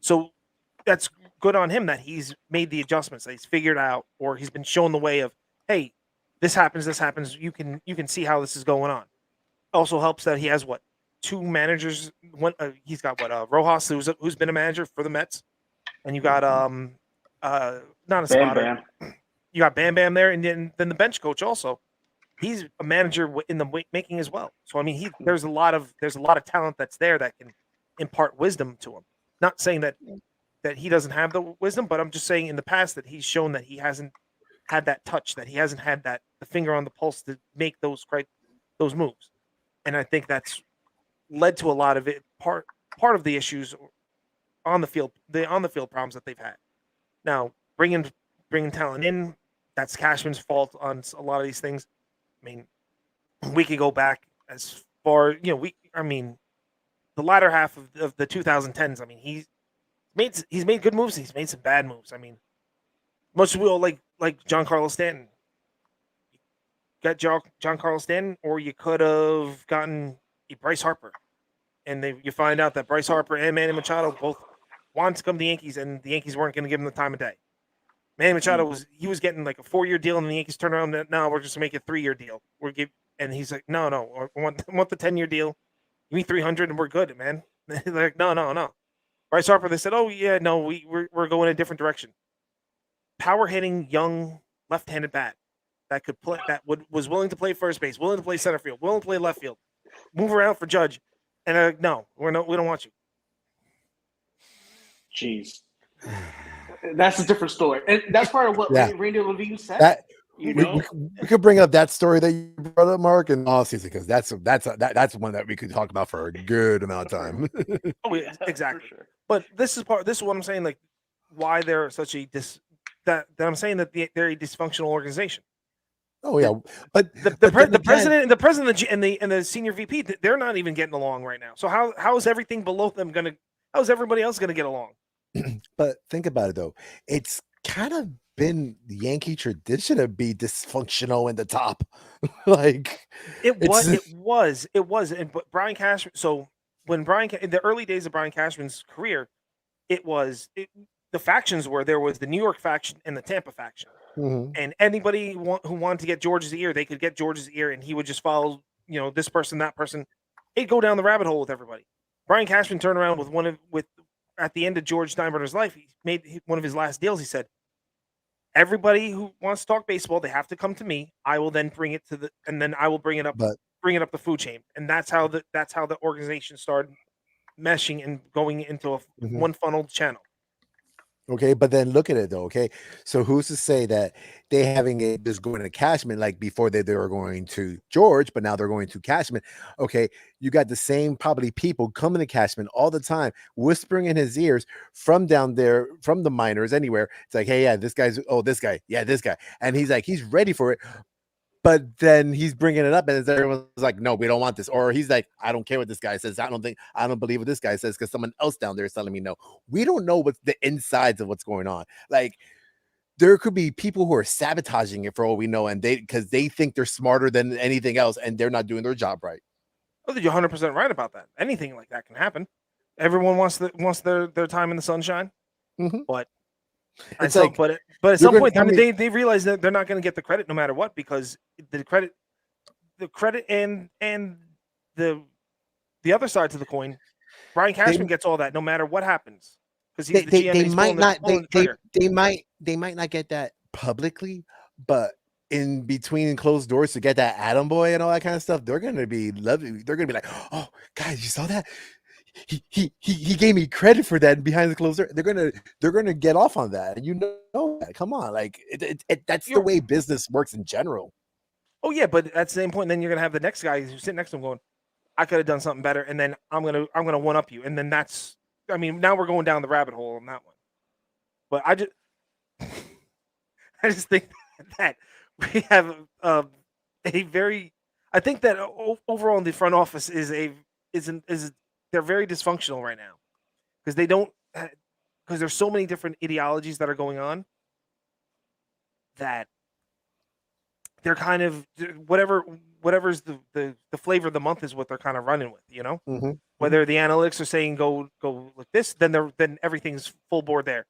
So that's good on him that he's made the adjustments, that he's figured out, or he's been shown the way of, hey, this happens. You can see how this is going on. Also helps that he has 2 managers. He's got Rojas, who's been a manager for the Mets, and you got not a spotter. Bam. You got Bam Bam there, and then the bench coach also. He's a manager in the making as well. So I mean, there's a lot of talent that's there that can impart wisdom to him. Not saying that he doesn't have the wisdom, but I'm just saying in the past that he's shown that he hasn't had that touch, that he hasn't had the finger on the pulse to make those moves. And I think that's led to a lot of it. Part of the issues on the field, problems that they've had. Now, bringing talent in, that's Cashman's fault on a lot of these things. I mean, we could go back as far, the latter half of the 2010s. I mean, he's made good moves. He's made some bad moves. I mean, most people like John Carlos Stanton. Got John Carlos Stanton, or you could have gotten Bryce Harper, and you find out that Bryce Harper and Manny Machado both wanted to come to the Yankees, and the Yankees weren't going to give him the time of day. Manny Machado was getting like a 4-year deal, and the Yankees turned around and no, we're just gonna make a 3-year deal. And he's like, no, I want the 10-year deal. Give me 300 and we're good, man. They're like, no. Bryce Harper, they said, oh yeah, no, we're going a different direction. Power hitting young left-handed bat that could play, was willing to play first base, willing to play center field, willing to play left field, move around for Judge, and they're like, no, we don't want you. Jeez, that's a different story, and that's part of what Randy Levine said. That we could bring up that story that you brought up, Mark, in all season, because that's one that we could talk about for a good amount of time. Oh, yeah, exactly. Sure. But this is what I'm saying, like why they're such a that I'm saying that they're a dysfunctional organization. Oh yeah, but the president and the senior VP, they're not even getting along right now. So how is everything below them gonna? How is everybody else gonna get along? But think about it though, it's kind of been the Yankee tradition to be dysfunctional in the top. Like it was, but Brian Cashman. So when in the early days of Brian Cashman's career, the factions there was the New York faction and the Tampa faction. Mm-hmm. And anybody who wanted to get George's ear, they could get George's ear, and he would just follow, this person, that person. He'd go down the rabbit hole with everybody. Brian Cashman turned around at the end of George Steinbrenner's life. He made one of his last deals. He said, "Everybody who wants to talk baseball, they have to come to me. I will then bring it and then I will bring it up the food chain." And that's how the organization started meshing and going into one funneled channel. Okay, but then look at it though. Okay, so who's to say that they having it just going to Cashman like before they were going to George, but now they're going to Cashman? Okay, you got the same probably people coming to Cashman all the time, whispering in his ears from down there, from the minors, anywhere. It's like, hey, yeah, this guy, and he's like, he's ready for it. But then he's bringing it up, and everyone's like, "No, we don't want this." Or he's like, "I don't care what this guy says. I don't believe what this guy says because someone else down there is telling me no." We don't know what's the insides of what's going on. Like, there could be people who are sabotaging it for all we know, and because they think they're smarter than anything else, and they're not doing their job right. Oh, you're 100% right about that. Anything like that can happen. Everyone wants their time in the sunshine, but. But at some point, they realize that they're not going to get the credit no matter what, because the credit and the other side to the coin, Brian Cashman gets all that no matter what happens, because he's the GM. They might not get that publicly, but in between closed doors to get that Atom Boy and all that kind of stuff, they're going to be loving. They're going to be like, "Oh, guys, you saw that? He gave me credit for that behind the closed door." They're gonna get off on that, and that. Come on, like that's the way business works in general. Oh yeah, but at the same point, then you're gonna have the next guy who's sitting next to him going, "I could have done something better," and then I'm gonna one up you, and then now we're going down the rabbit hole on that one. But I just think that we have a very. I think that overall in the front office is they're very dysfunctional right now, because there's so many different ideologies that are going on that they're kind of whatever's the flavor of the month is what they're kind of running with, whether the analytics are saying go like this, then everything's full board there.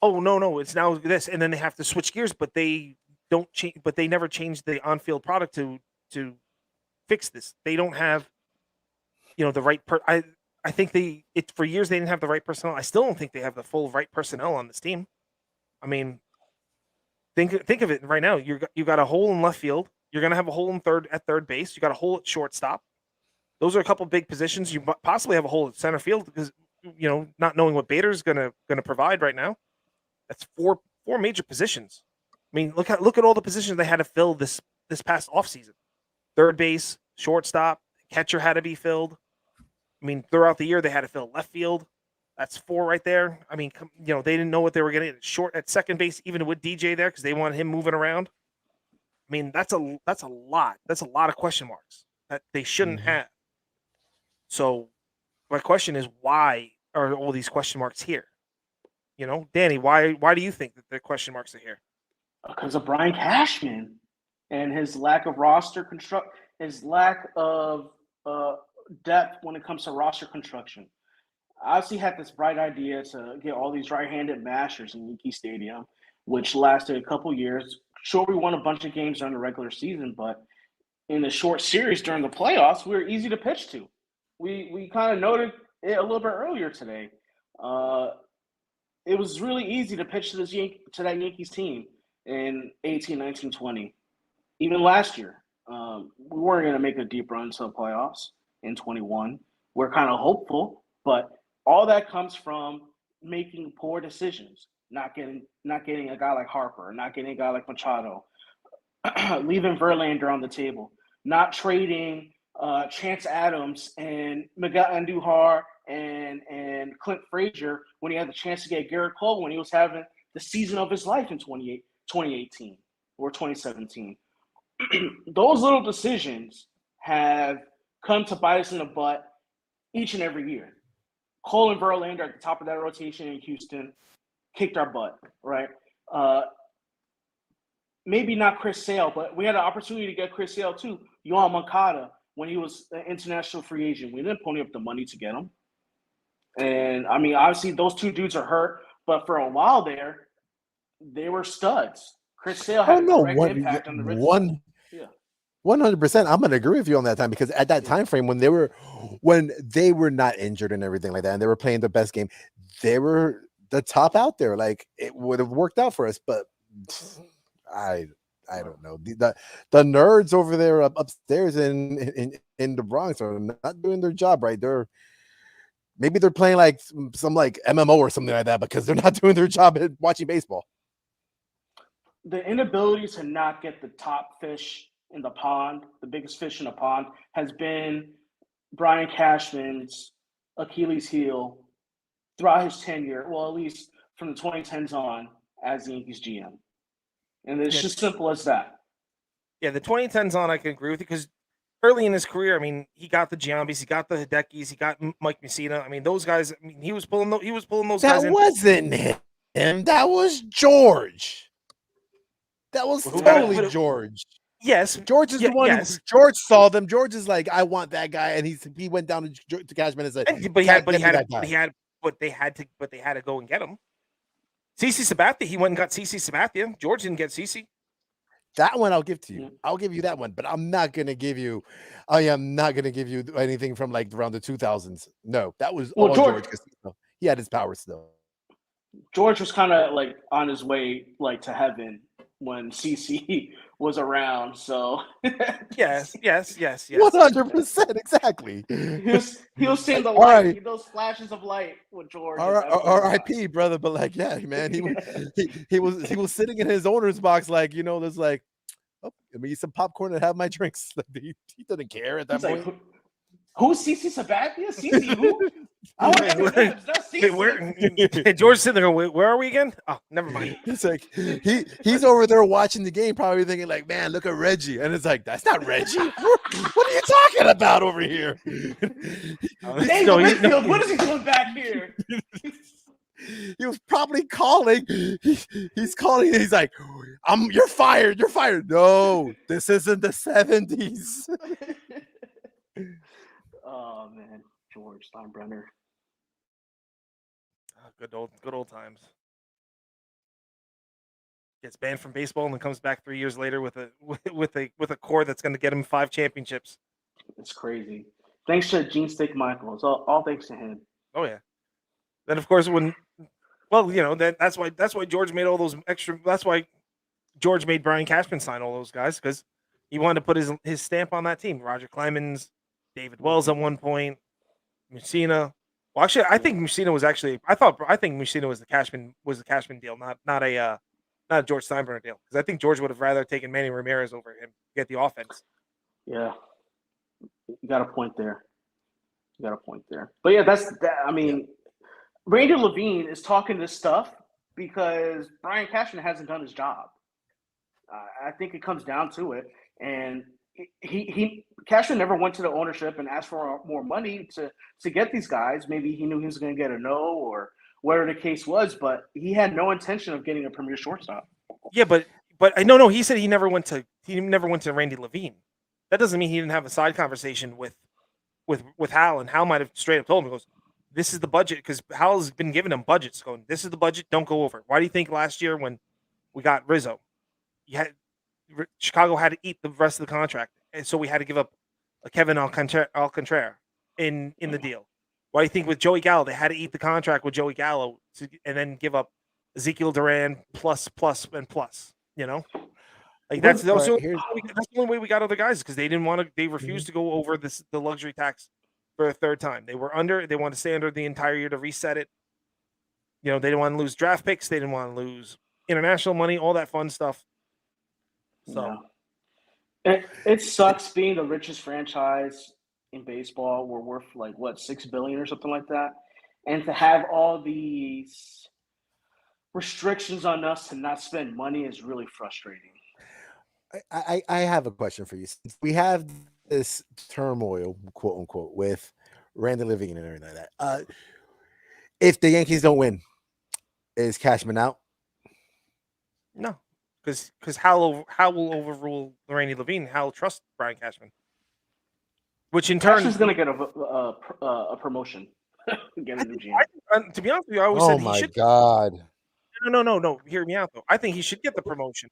Oh no, it's now this, and then they have to switch gears, but they don't change, but they never change the on-field product to fix this. They don't have the right I think for years they didn't have the right personnel. I still don't think they have the full right personnel on this team. I mean, think of it right now. You got a hole in left field. You're gonna have a hole at third base. You got a hole at shortstop. Those are a couple big positions. You possibly have a hole at center field because not knowing what Bader's gonna provide right now. That's four major positions. I mean, look at all the positions they had to fill this past offseason. Third base, shortstop, catcher had to be filled. I mean, throughout the year, they had to fill left field. That's 4 right there. I mean, they didn't know what they were getting at second base, even with DJ there, because they wanted him moving around. I mean, that's a lot. That's a lot of question marks that they shouldn't have. So my question is, why are all these question marks here? Danny, why do you think that the question marks are here? Because of Brian Cashman and his lack of roster construct, his lack of depth when it comes to roster construction. Obviously, had this bright idea to get all these right-handed mashers in Yankee Stadium, which lasted a couple years. Sure, we won a bunch of games during the regular season, but in the short series during the playoffs, we were easy to pitch to. We kind of noted it a little bit earlier today. It was really easy to pitch to that Yankees team in 18, 19, 20. Even last year, we weren't going to make a deep run to the playoffs in 21. We're kind of hopeful, but all that comes from making poor decisions, not getting a guy like Harper, not getting a guy like Machado, leaving Verlander on the table, not trading Chance Adams and Miguel Andujar and Clint Frazier when he had the chance to get Garrett Cole when he was having the season of his life in 2018 or 2017. Those little decisions have come to bite us in the butt each and every year. Cole and Verlander at the top of that rotation in Houston kicked our butt, right? Maybe not Chris Sale, but we had an opportunity to get Chris Sale too. Yohan Moncada, when he was an international free agent, we didn't pony up the money to get him. And I mean, obviously those two dudes are hurt, but for a while there, they were studs. Chris Sale had a direct impact on the Red Sox. 100%. I'm gonna agree with you on that time, because at that time frame when they were not injured and everything like that, and they were playing the best game, they were the top out there. Like, it would have worked out for us, but I don't know. The nerds over there upstairs in the Bronx are not doing their job right. Maybe they're playing like some like MMO or something like that, because they're not doing their job at watching baseball. The inability to not get the top fish in the pond, the biggest fish in the pond, has been Brian Cashman's Achilles heel throughout his tenure, well, at least from the 2010s on as the Yankees GM. And it's just simple as that. Yeah, the 2010s on, I can agree with you, because early in his career, I mean, he got the Giambis, he got the Hidekis, he got Mike Mussina. I mean, those guys. I mean, he was pulling those guys in. That wasn't him. That was George. That was totally George. Yes, George is the one. Yes. George saw them. George is like, I want that guy, and he went down to Cashman and said, but they had to go and get him. CC Sabathia, he went and got CC Sabathia. George didn't get CC. That one I'll give to you. I'll give you that one, but I am not gonna give you anything from like around the 2000s. No, that was all George, because he had his power still. George was kind of like on his way like to heaven when CC was around. So yes. 100%, exactly. He was seeing the light, those flashes of light with George. R.I.P. brother, but like, yeah, man, he was sitting in his owner's box, like, there's like, oh, let me eat some popcorn and have my drinks. Like, he doesn't care at that point. Like, who's CC Sabathia? CC who? I want George's sitting there. Where are we again? Oh, never mind. It's like he's over there watching the game, probably thinking like, "Man, look at Reggie," and it's like, "That's not Reggie. What are you talking about over here?" Whitfield, what is he doing back here? He was probably calling. He's calling. He's like, You're fired. You're fired." No, this isn't the 70s. Oh man, George Steinbrenner. Good old times. Gets banned from baseball and then comes back 3 years later with a core that's going to get him 5 championships. It's crazy. Thanks to Gene Stick Michaels. All thanks to him. Oh yeah. Then of course that's why George made all those extra. That's why George made Brian Cashman sign all those guys, because he wanted to put his stamp on that team. Roger Clemens, David Wells at one point, Mussina. Well, actually, I think Mussina was actually. I think Mussina was the Cashman deal, not a George Steinbrenner deal, because I think George would have rather taken Manny Ramirez over him to get the offense. Yeah, you got a point there. But yeah, that's that. I mean, Randy Levine is talking this stuff because Brian Cashman hasn't done his job. I think it comes down to it. And Cashman never went to the ownership and asked for more money to get these guys. Maybe he knew he was going to get a no or whatever the case was, but he had no intention of getting a premier shortstop. Yeah, but I no. He said he never went to Randy Levine. That doesn't mean he didn't have a side conversation with Hal, and Hal might have straight up told him, he goes, "This is the budget," because Hal's been giving him budgets, going, "This is the budget. Don't go over." Why do you think last year when we got Rizzo, Chicago had to eat the rest of the contract, and so we had to give up a Kevin Alcantara in the deal. Why do you think with Joey Gallo they had to eat the contract with Joey Gallo and then give up Ezekiel Duran plus? You know, like that's the only way we got other guys, because they didn't want to. They refused to go over the luxury tax for a third time. They were under. They wanted to stay under the entire year to reset it. You know, they didn't want to lose draft picks. They didn't want to lose international money, all that fun stuff. So it sucks being the richest franchise in baseball. We're worth like what, $6 billion or something like that, and to have all these restrictions on us to not spend money is really frustrating. I have a question for you. Since we have this turmoil, quote unquote, with Randy Levine and everything like that, if the Yankees don't win, is Cashman out? No, because Hal will overrule Randy Levine. Hal trusts Brian Cashman, which in turn Cashman's going to get a promotion. Get a new GM. To be honest with you, I always said he should. God. No. Hear me out though. I think he should get the promotion,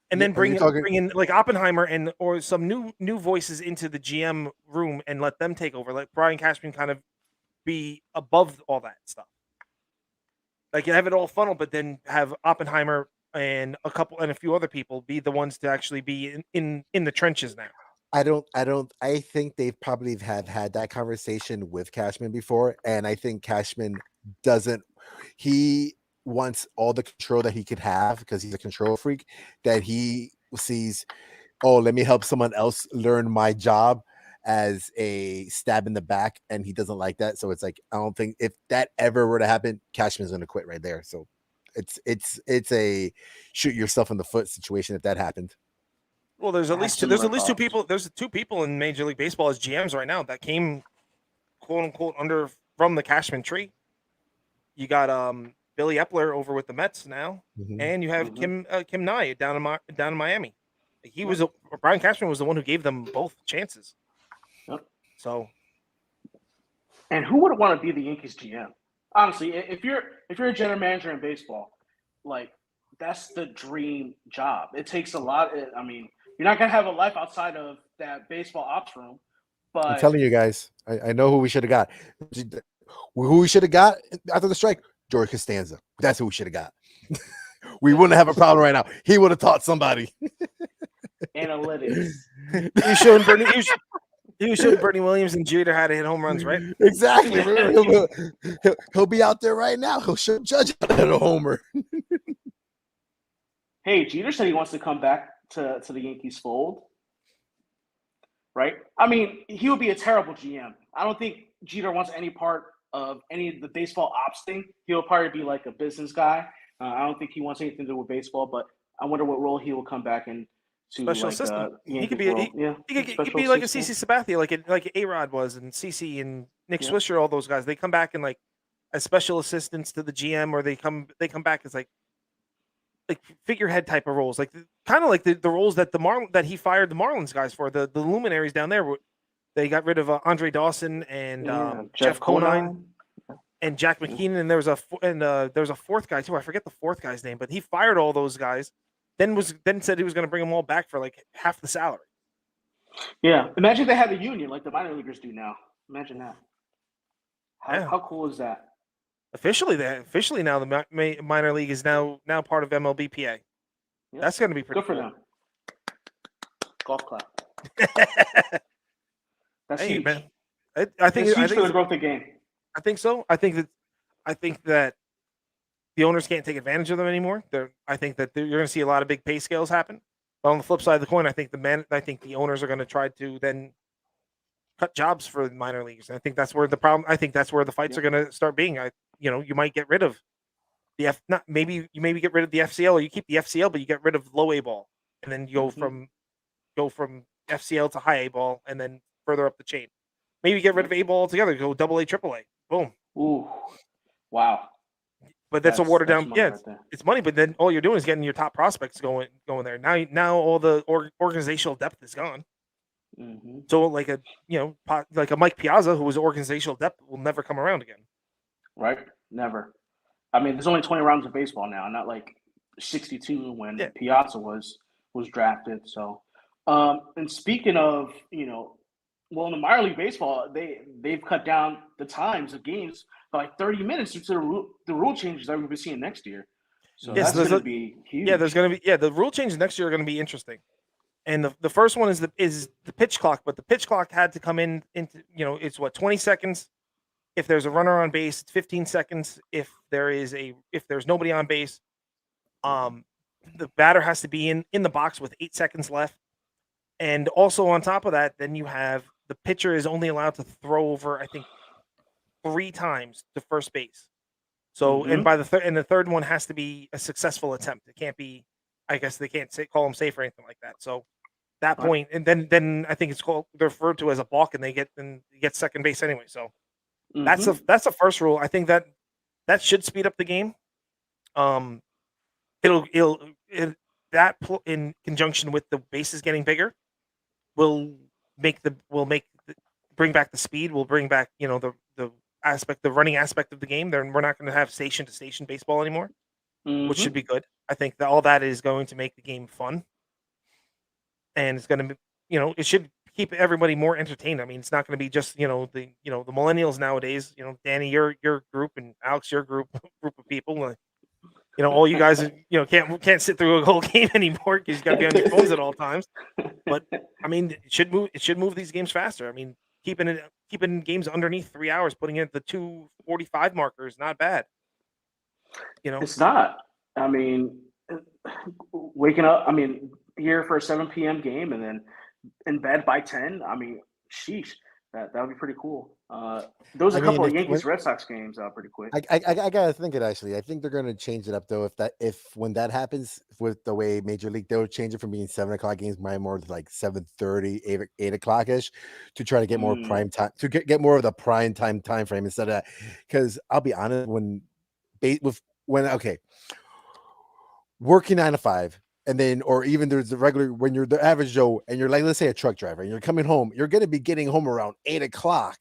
and then bring in like Oppenheimer or some new voices into the GM room and let them take over. Let Brian Cashman kind of be above all that stuff. Like you have it all funneled, but then have Oppenheimer and a few other people be the ones to actually be in the trenches now. I think they've probably had that conversation with Cashman before, and I think Cashman he wants all the control that he could have because he's a control freak, that he sees, oh, let me help someone else learn my job as a stab in the back, and he doesn't like that. So it's like, I don't think if that ever were to happen, Cashman's going to quit right there. So it's a shoot yourself in the foot situation if that happened. Well, there's at least two people. There's two people in Major League Baseball as GMs right now that came, quote unquote, from the Cashman tree. You got Billy Epler over with the Mets now, and you have Kim Nye down in Miami. Brian Cashman was the one who gave them both chances. Yep. So, and who would want to be the Yankees GM? Honestly, if you're a general manager in baseball, like that's the dream job. It takes a lot. I mean, you're not gonna have a life outside of that baseball ops room. But I'm telling you guys, I know who we should have got. Who we should have got after the strike? George Costanza. That's who we should have got. We wouldn't have a problem right now. He would have taught somebody. Analytics. He was showing Bernie Williams and Jeter how to hit home runs, right? Exactly. He'll be out there right now. He'll show Judge how to hit a homer. Hey, Jeter said he wants to come back to the Yankees fold. Right? I mean, he would be a terrible GM. I don't think Jeter wants any part of any of the baseball ops thing. He'll probably be like a business guy. I don't think he wants anything to do with baseball, but I wonder what role he will come back in. Special assistant. He could be like a CC Sabathia, like A-Rod was, and CC and Nick Swisher, all those guys. They come back and like as special assistants to the GM, or they come back as like figurehead type of roles, like kind of like the roles that that he fired the Marlins guys for, the luminaries down there. They got rid of Andre Dawson and Jeff Conine and Jack McKeenan, and there was a fourth guy too. I forget the fourth guy's name, but he fired all those guys. Then said he was going to bring them all back for like half the salary. Yeah, imagine if they had a union like the minor leaguers do now. Imagine that. How cool is that? Officially now the minor league is now part of MLBPA. Yep. That's going to be pretty good for cool. them. Golf clap. That's huge, man. I think it's huge for the growth of the game. I think so. I think that the owners can't take advantage of them anymore. I think that you're going to see a lot of big pay scales happen. But on the flip side of the coin, I think the owners are going to try to then cut jobs for the minor leagues. And I think that's where the problem. I think that's where the fights are going to start being. You might get rid of maybe get rid of the FCL, or you keep the FCL, but you get rid of low A ball. and then you go from FCL to high A ball, and then further up the chain. Maybe get rid of A ball altogether. Go double A, triple A. Boom. Ooh, wow. But that's a watered down. Money Yeah, right there. it's money. But then all you're doing is getting your top prospects going there. Now all the organizational depth is gone. Mm-hmm. So like a like a Mike Piazza, who was organizational depth, will never come around again. Right? Never. I mean, there's only 20 rounds of baseball now, not like 62 when Piazza was drafted. So, and speaking of, well, in the minor league baseball, they've cut down the times of games by like 30 minutes due to the rule changes that we'll be seeing next year. So that's going to be huge. Yeah, there's going to be the rule changes next year are going to be interesting. And the first one is the pitch clock, but the pitch clock had to come into it's 20 seconds. If there's a runner on base, it's 15 seconds. If there's nobody on base, the batter has to be in the box with 8 seconds left. And also on top of that, then you have the pitcher is only allowed to throw over, I think, 3 times to first base. So and by the third one has to be a successful attempt. It can't be, I guess they can't call them safe or anything like that. So that point, and then I think it's they're referred to as a balk, and they get second base anyway. So that's the first rule. I think that should speed up the game. That in conjunction with the bases getting bigger will bring back the speed. Will bring back the running aspect of the game. Then we're not going to have station to station baseball anymore, which should be good. I think that all that is going to make the game fun, and it's going to be it should keep everybody more entertained. I mean, it's not going to be just the millennials nowadays. Danny, your group, and Alex, your group of people. All you guys can't sit through a whole game anymore because you got to be on your phones at all times. But I mean, it should move these games faster. I mean, keeping games underneath 3 hours, putting in the 2:45 marker is not bad. It's not. I mean, waking up. I mean, here for a 7 p.m. game and then in bed by 10. I mean, sheesh, that would be pretty cool. There was a couple of Yankees Red Sox games pretty quick. I gotta think it actually. I think they're gonna change it up though. If when that happens with the way Major League, they'll change it from being 7 o'clock games, more to like 7:30, 8 o'clock ish, to try to get more prime time, to get more of the prime time frame instead of that. Because I'll be honest, working 9 to 5. And then, or even there's the regular, when you're the average Joe and you're like, let's say a truck driver, and you're coming home, you're going to be getting home around 8 o'clock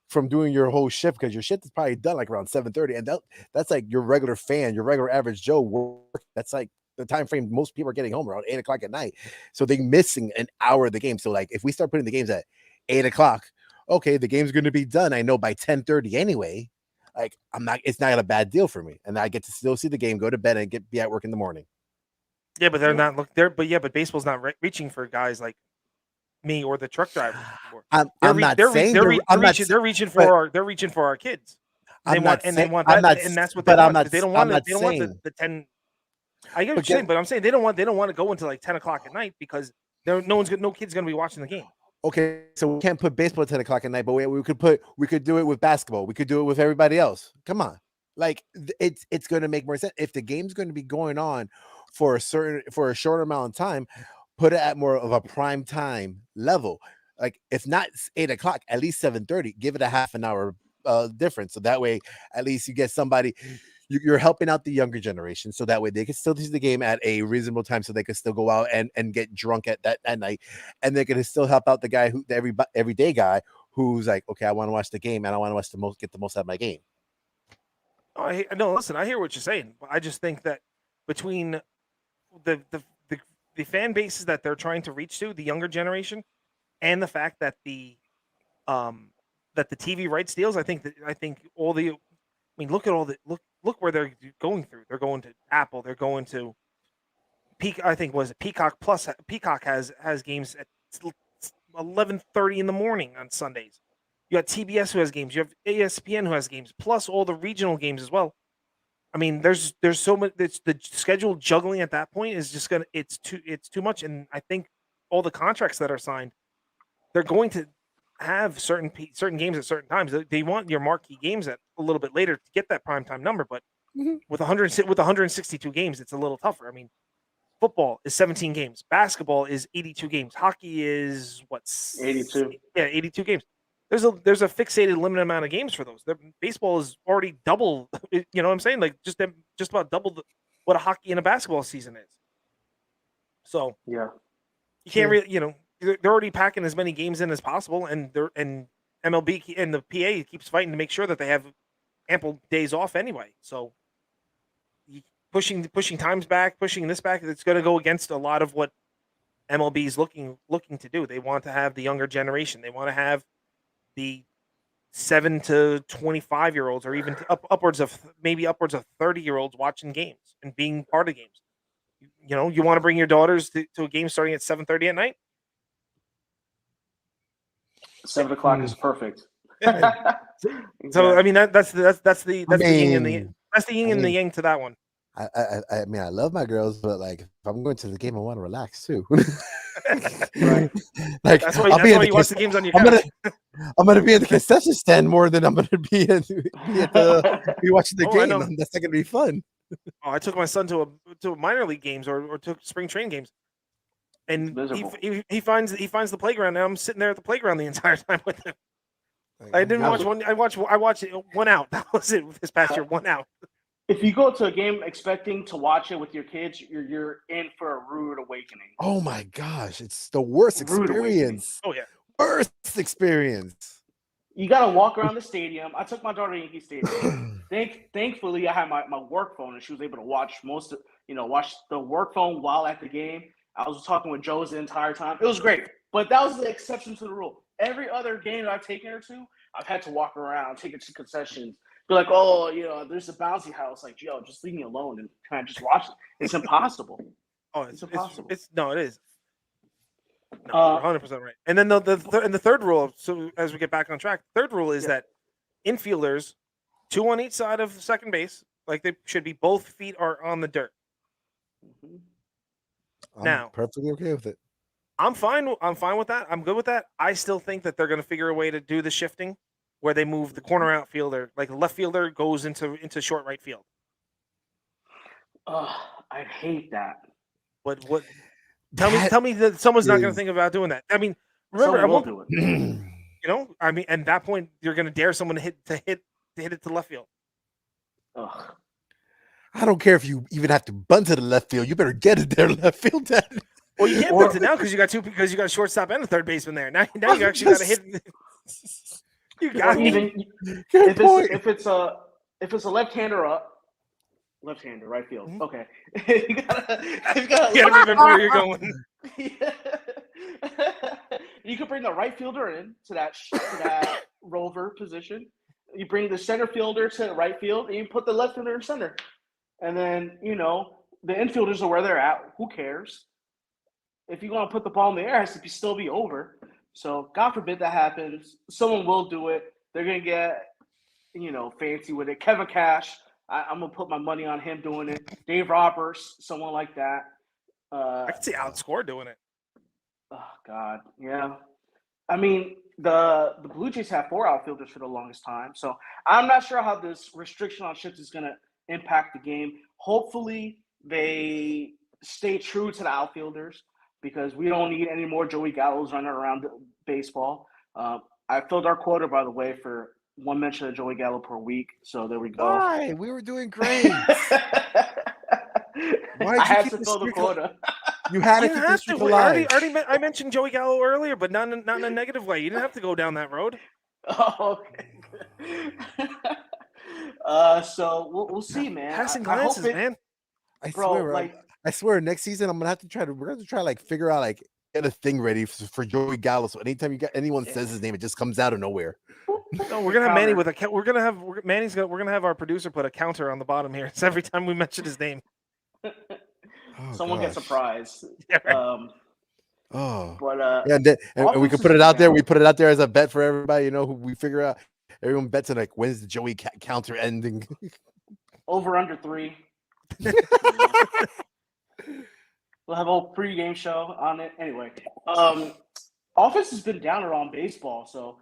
from doing your whole shift, because your shift is probably done like around 7:30. And that's like your regular fan, your regular average Joe work. That's like the time frame most people are getting home around 8 o'clock at night. So they're missing an hour of the game. So like if we start putting the games at 8 o'clock, okay, the game's going to be done, I know, by 10:30 anyway. Like it's not a bad deal for me. And I get to still see the game, go to bed, and be at work in the morning. Yeah, but they're not but baseball's not reaching for guys like me or the truck drivers anymore. They're reaching for our kids. They want that, and that's what they want. They don't want the 10. I get what you're saying, but I'm saying they don't want to go until like 10 o'clock at night because no kid's going to be watching the game. Okay, so we can't put baseball at 10 o'clock at night, but we could do it with basketball. We could do it with everybody else. Come on, like it's going to make more sense if the game's going to be going on for a shorter amount of time. Put it at more of a prime time level. Like if not 8 o'clock, at least 7:30. Give it a half an hour difference, so that way at least you get somebody. You're helping out the younger generation, so that way they can still see the game at a reasonable time, so they can still go out and get drunk at night, and they can still help out the guy the everyday guy who's like, okay, I want to watch the game and I want to get the most out of my game. No, listen, I hear what you're saying, but I just think that between the fan bases that they're trying to reach to, the younger generation, and the fact that the TV rights deals, I think look at all look where they're going through. They're going to Apple. They're going to Peacock. I think Peacock Plus. Peacock has games at 11:30 in the morning on Sundays. You got TBS who has games. You have ESPN who has games, plus all the regional games as well. I mean, there's so much. The schedule juggling at that point is just it's too much. And I think all the contracts that are signed, they're going to have certain games at certain times. They want your marquee games at a little bit later to get that primetime number. But with 162 games, it's a little tougher. I mean, football is 17 games. Basketball is 82 games. Hockey is 82. Yeah, 82 games. There's a fixated limited amount of games for those. Baseball is already double. You know what I'm saying? Like just about double what a hockey and a basketball season is. So Yeah. you can't really, they're already packing as many games in as possible, and MLB and the PA keeps fighting to make sure that they have ample days off anyway. So pushing times back, pushing this back, it's going to go against a lot of what MLB is looking to do. They want to have the younger generation. They want to have the 7 to 25-year-olds, or even upwards of 30-year-olds watching games and being part of games. You want to bring your daughters to a game starting at 7:30 at night. 7 o'clock is perfect. So I mean that's the yin and the yang to that one. I mean, I love my girls, but like if I'm going to the game, I want to relax too. Right. Like That's why you watch the games on your couch. I'm gonna be in the concession stand more than I'm gonna be watching the game. That's not gonna be fun. Oh, I took my son to a minor league games or took spring training games, and he finds the playground. Now I'm sitting there at the playground the entire time with him. I didn't watch one. I watched it one out. That was it this past year. One out. If you go to a game expecting to watch it with your kids, you're in for a rude awakening. Oh my gosh, it's the worst experience. Oh yeah, worst experience. You gotta walk around the stadium. I took my daughter to Yankee Stadium. Thankfully, I had my work phone, and she was able to watch watch the work phone while at the game. I was talking with Joe's the entire time. It was great, but that was the exception to the rule. Every other game that I've taken her to, I've had to walk around, take her to concessions. Be like, oh, there's a bouncy house. Like, yo, just leave me alone and kind of just watch it. It's impossible. Oh, it's impossible. It is. No, 100% right. And then the third rule. So as we get back on track, third rule is that infielders, 2 on each side of second base, like they should be, both feet are on the dirt. I'm now, perfectly okay with it. I'm fine with that. I'm good with that. I still think that they're going to figure a way to do the shifting, where they move the corner outfielder, like the left fielder goes into short right field. I hate that. What? Tell me that someone's not going to think about doing that. I mean, remember, someone will do it. I mean, at that point, you're going to dare someone to hit it to left field. Ugh. I don't care if you even have to bunt to the left field. You better get it there, left field. Well, you can't bunt it now because you got a shortstop and a third baseman there. Now you actually got to hit. You got if it's a left-hander right field. Mm-hmm. Okay. you gotta remember where you're going. You could bring the right fielder in to that rover position. You bring the center fielder to the right field, and you put the left fielder in center. And then, the infielders are where they're at. Who cares? If you want to put the ball in the air, it has to still be over. So, God forbid that happens. Someone will do it. They're going to get, fancy with it. Kevin Cash, I'm going to put my money on him doing it. Dave Roberts, someone like that. I can see Alex Score doing it. Oh, God. Yeah. I mean, the Blue Jays have 4 outfielders for the longest time. So, I'm not sure how this restriction on shifts is going to impact the game. Hopefully, they stay true to the outfielders, because we don't need any more Joey Gallos running around baseball. I filled our quota, by the way, for 1 mention of Joey Gallo per week. So there we go. Why? We were doing great. Why I had to fill the quota. You had to keep this streak alive. I mentioned Joey Gallo earlier, but not in a negative way. You didn't have to go down that road. Oh, okay. So we'll see, man. Passing glances, man. I swear, next season we're gonna try like figure out, like, get a thing ready for Joey Gallo. So anytime anyone says his name, it just comes out of nowhere. No, we're gonna have Manny with a. We're gonna have our producer put a counter on the bottom here. It's every time we mention his name. Someone gets a prize. Yeah, right. But and we can put it out there. We put it out there as a bet for everybody. Who we figure out. Everyone bets on, like, when's the Joey counter ending? Over under 3. We'll have a whole pregame show on it. Anyway, offense has been down around baseball, so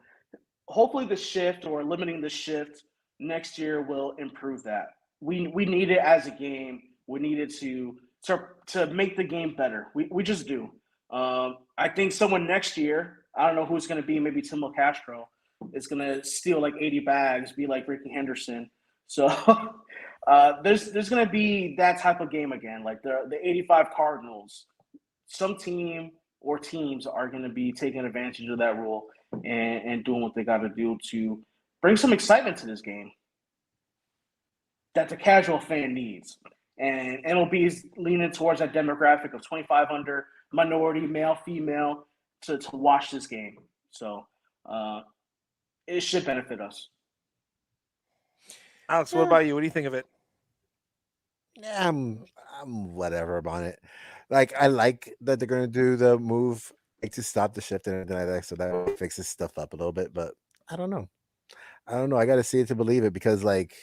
hopefully the shift, or limiting the shift next year, will improve that. We need it as a game. We needed to to make the game better. We just do. I think someone next year, I don't know who's going to be, maybe Timo Castro, is going to steal like 80 bags, be like Ricky Henderson. So there's going to be that type of game again, like the 85 Cardinals. Some team or teams are going to be taking advantage of that rule and doing what they got to do to bring some excitement to this game that the casual fan needs. And MLB is leaning towards that demographic of 25 under, minority, male, female, to watch this game. So it should benefit us. Alex, what about you? What do you think of it? Yeah, I'm whatever on it. Like, I like that they're gonna do the move like to stop the shift and everything like that, so that fixes stuff up a little bit. But I don't know. I got to see it to believe it, because like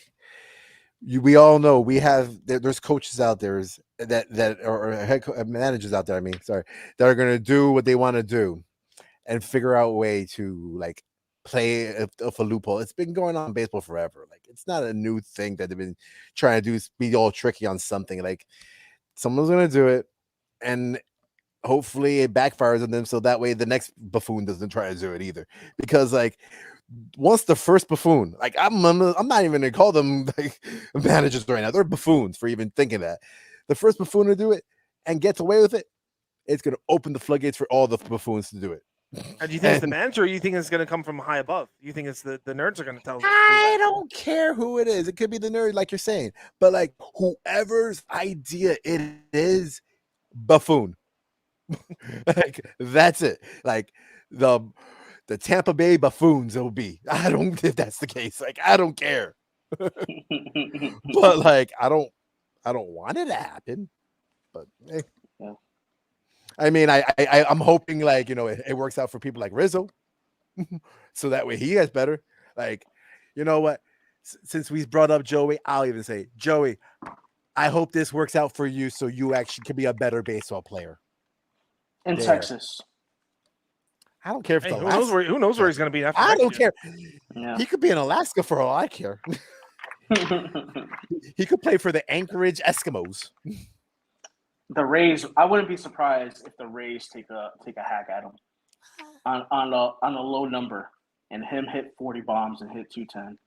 we all know there's coaches out there that or managers out there. I mean, sorry, that are gonna do what they want to do and figure out a way to like play a loophole. It's been going on in baseball forever. Like, it's not a new thing that they've been trying to do, is be all tricky on something. Like, someone's gonna do it, and hopefully it backfires on them, so that way the next buffoon doesn't try to do it either. Because like, once the first buffoon, like I'm not even gonna call them like managers right now, they're buffoons for even thinking that. The first buffoon to do it and gets away with it, it's gonna open the floodgates for all the buffoons to do it. And do you think it's the manager, or you think it's going to come from high above? You think it's the nerds are going to tell us? I don't care who it is. It could be the nerd, like you're saying, but like whoever's idea it is, buffoon. Like, that's it. Like the Tampa Bay buffoons will be. I don't, if that's the case. Like, I don't care. But like, I don't want it to happen. But hey. Yeah. I mean, I'm hoping, like, it works out for people like Rizzo, so that way he gets better. Like, you know what? Since we brought up Joey, I'll even say, Joey, I hope this works out for you, so you actually can be a better baseball player In Texas. I don't care if who knows where he's going to be after. I don't care. Yeah. He could be in Alaska for all I care. He could play for the Anchorage Eskimos. The Rays, I wouldn't be surprised if the Rays take a hack at him on a low number and him hit 40 bombs and hit 210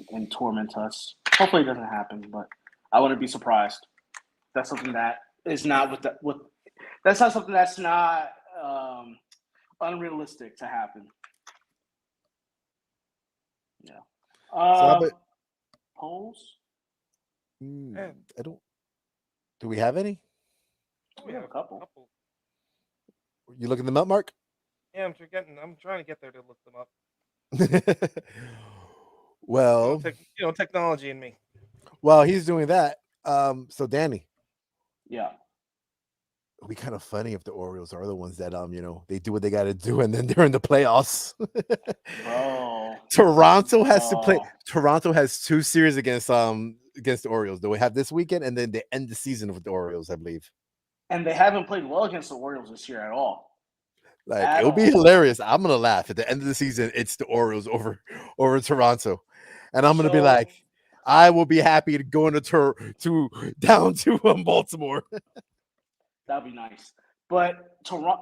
and torment us. Hopefully it doesn't happen, but I wouldn't be surprised. That's something that is not that's not something that's not unrealistic to happen. Yeah. Polls? I don't. Do we have any? We have a couple. You looking them up, Mark? Yeah, I'm trying to get there to look them up. Well, technology in me. While he's doing that, so Danny. Yeah. It'll be kind of funny if the Orioles are the ones that they do what they got to do, and then they're in the playoffs. Toronto has to play. Toronto has 2 series against the Orioles. They have this weekend, and then they end the season with the Orioles, I believe. And they haven't played well against the Orioles this year at all. Like, it'll be hilarious. I'm gonna laugh at the end of the season. It's the Orioles over Toronto, and I'm gonna be like, I will be happy to go down to Baltimore. That'd be nice. But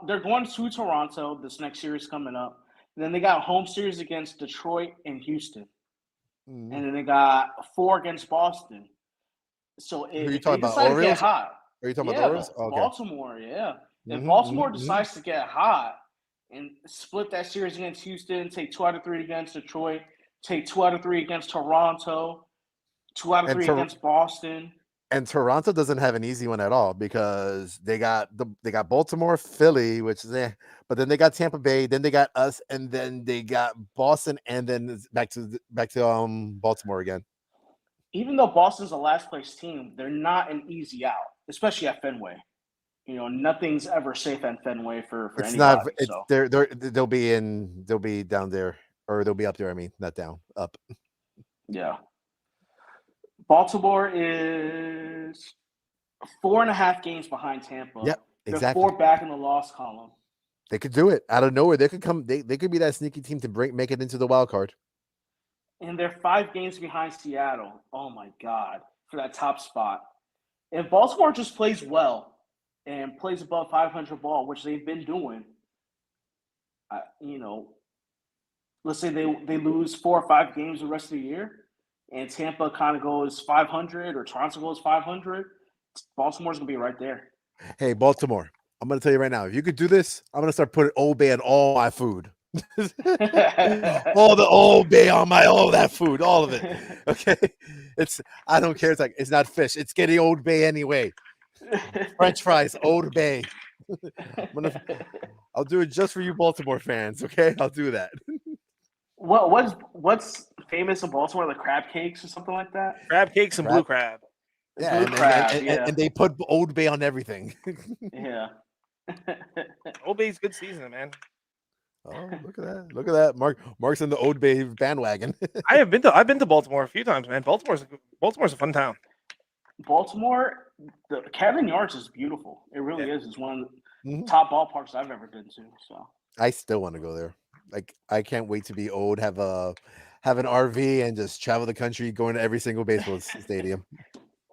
they're going to Toronto this next series coming up. And then they got a home series against Detroit and Houston. Mm-hmm. And then they got 4 against Boston. So if they decide to get hot. Are you talking about the Orioles? Okay. Baltimore, yeah. If Baltimore decides to get hot and split that series against Houston, take 2 out of 3 against Detroit, take 2 out of 3 against Toronto, 2 out of 3 against Boston. And Toronto doesn't have an easy one at all, because they got Baltimore, Philly, which is but then they got Tampa Bay, then they got us, and then they got Boston, and then back to Baltimore again. Even though Boston's a last place team, they're not an easy out, especially at Fenway. Nothing's ever safe at Fenway for it's anybody. Not. They'll be down there, or they'll be up there. I mean, not down, up. Yeah. Baltimore is 4.5 games behind Tampa. Yep, exactly. They're 4 back in the loss column. They could do it out of nowhere. They could come. They could be that sneaky team to make it into the wild card. And they're 5 games behind Seattle. Oh my God, for that top spot. if Baltimore just plays well and plays above 500 ball, which they've been doing, let's say they lose 4 or 5 games the rest of the year, and Tampa kind of goes 500 or Toronto goes 500, Baltimore's gonna be right there. Hey, Baltimore, I'm gonna tell you right now, if you could do this, I'm gonna start putting Old Bay on all my food. All the Old Bay on all that food, all of it. Okay, I don't care. It's not fish. It's getting Old Bay anyway. French fries, Old Bay. I'll do it just for you, Baltimore fans. Okay, I'll do that. What's famous in Baltimore? The crab cakes or something like that? Crab cakes and blue crab. Yeah, and they put Old Bay on everything. Yeah. Old Bay's good seasoning, man. Oh, look at that! Look at that! Mark's in the Old Bay bandwagon. I've been to Baltimore a few times, man. Baltimore's a fun town. Baltimore, the Camden Yards is beautiful. It really is. It's one of the top ballparks I've ever been to. So I still want to go there. Like, I can't wait to be old, have an RV, and just travel the country, going to every single baseball stadium.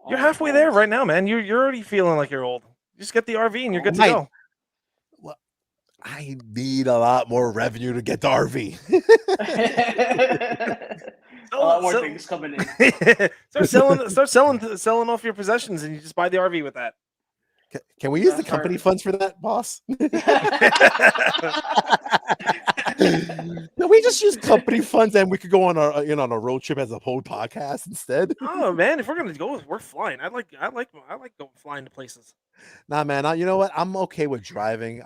You're halfway there right now, man. You're already feeling like you're old. Just get the RV and you're good to go. Well, I need a lot more revenue to get the RV. A lot more things coming in. Start selling off your possessions, and you just buy the RV with that. Can we use the company funds for that, boss? No, we just use company funds, and we could go on a road trip as a whole podcast instead. Oh man, if we're gonna go, we're flying. I like going flying to places. Nah, man. You know what? I'm okay with driving.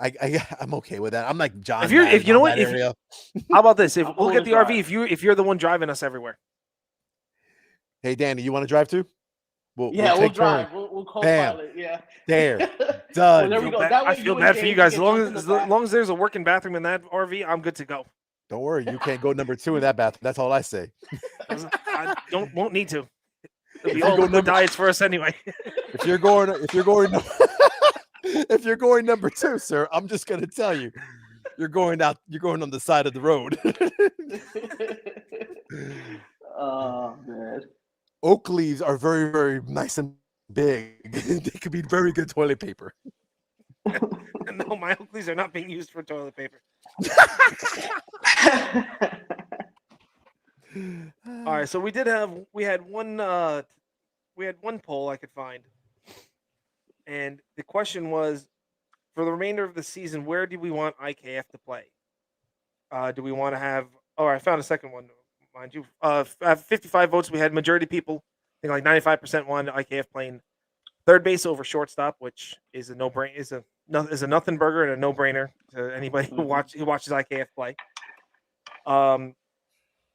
I'm okay with that. I'm like John. If you know what, how about this? If we'll get the RV, if you're the one driving us everywhere. Hey, Danny, you want to drive too? We'll drive. We'll co-pilot. Yeah. There. Done. Well, there we go. I feel bad for you guys. As long as there's a working bathroom in that RV, I'm good to go. Don't worry, you can't go number 2 in that bathroom. That's all I say. I won't need to. It'll be all liquid diets for us anyway. If you're going number 2, sir, I'm just gonna tell you, you're going on the side of the road. Oh man. Oak leaves are very, very nice and big. They could be very good toilet paper. No, my oak leaves are not being used for toilet paper. All right, so we had one poll I could find, and the question was, for the remainder of the season, where do we want IKF to play? Do we want to have? Oh, I found a second one, mind you. 55 votes. We had majority people. I think like 95% wanted IKF playing third base over shortstop, which is a no-brainer. Is a nothing burger and a no-brainer to anybody who watches IKF play.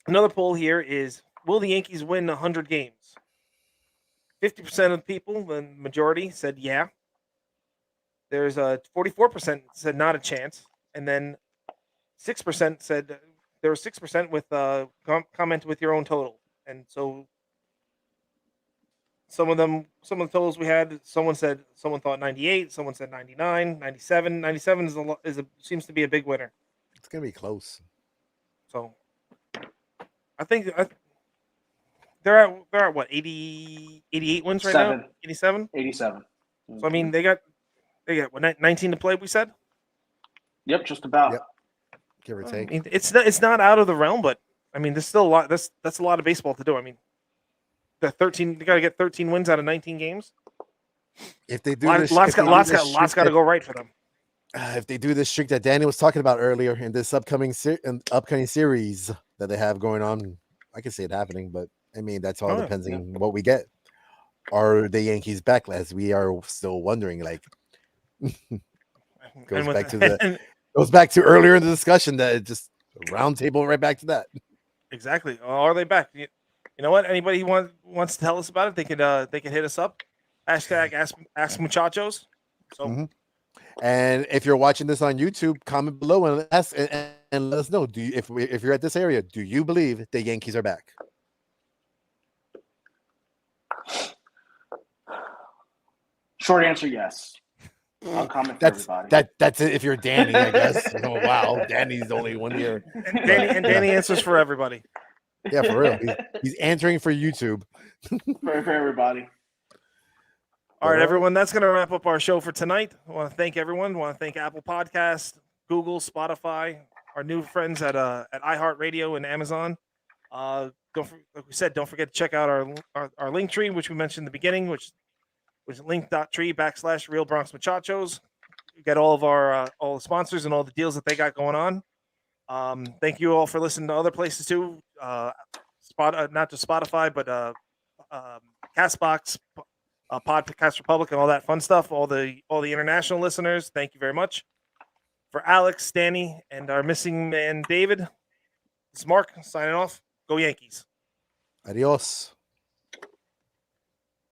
Another poll here is, will the Yankees win 100 games? 50% of the people, the majority, said yeah. There's 44% said not a chance, and then 6% said there was 6% with comment with your own total, and so some of the totals we had, someone thought 98, someone said 99, 97. 97 seems to be a big winner. It's gonna be close. So I think they're at what, 80, 88 wins right now? 87? 87. So I mean they got what, 19 to play, we said? Yep, just about. Yep. Give or take. I mean, it's not out of the realm, but I mean there's still a lot. That's a lot of baseball to do. I mean, they got to get 13 wins out of 19 games. If they do lots got to go right for them. If they do this streak that Danny was talking about earlier in this upcoming series that they have going on, I can see it happening, but I mean that's all depends on what we get. Are the Yankees back? As we are still wondering, like goes back to earlier in the discussion that it just round table right back to that. Exactly. Are they back? You know what? Anybody who wants to tell us about it, they can hit us up. Hashtag ask muchachos. So. And if you're watching this on YouTube, comment below and let us know. If you're at this area, do you believe the Yankees are back? Short answer, yes. I'll comment for everybody. That's it. If you're Danny, I guess. Oh wow, Danny's only one here. Danny answers for everybody. Yeah, for real. He's answering for YouTube. for everybody. All right, everyone. That's going to wrap up our show for tonight. I want to thank everyone. I want to thank Apple Podcast, Google, Spotify, our new friends at iHeartRadio and Amazon. Like we said, don't forget to check out our link tree, which we mentioned in the beginning, which is link.tree/Real Bronx Muchachos. You get all of our all the sponsors and all the deals that they got going on. Thank you all for listening to other places too. Not just Spotify, but Castbox, Podcast Republic, and all that fun stuff. All the international listeners, thank you very much. For Alex, Danny, and our missing man David, this is Mark signing off. Go Yankees. Adios.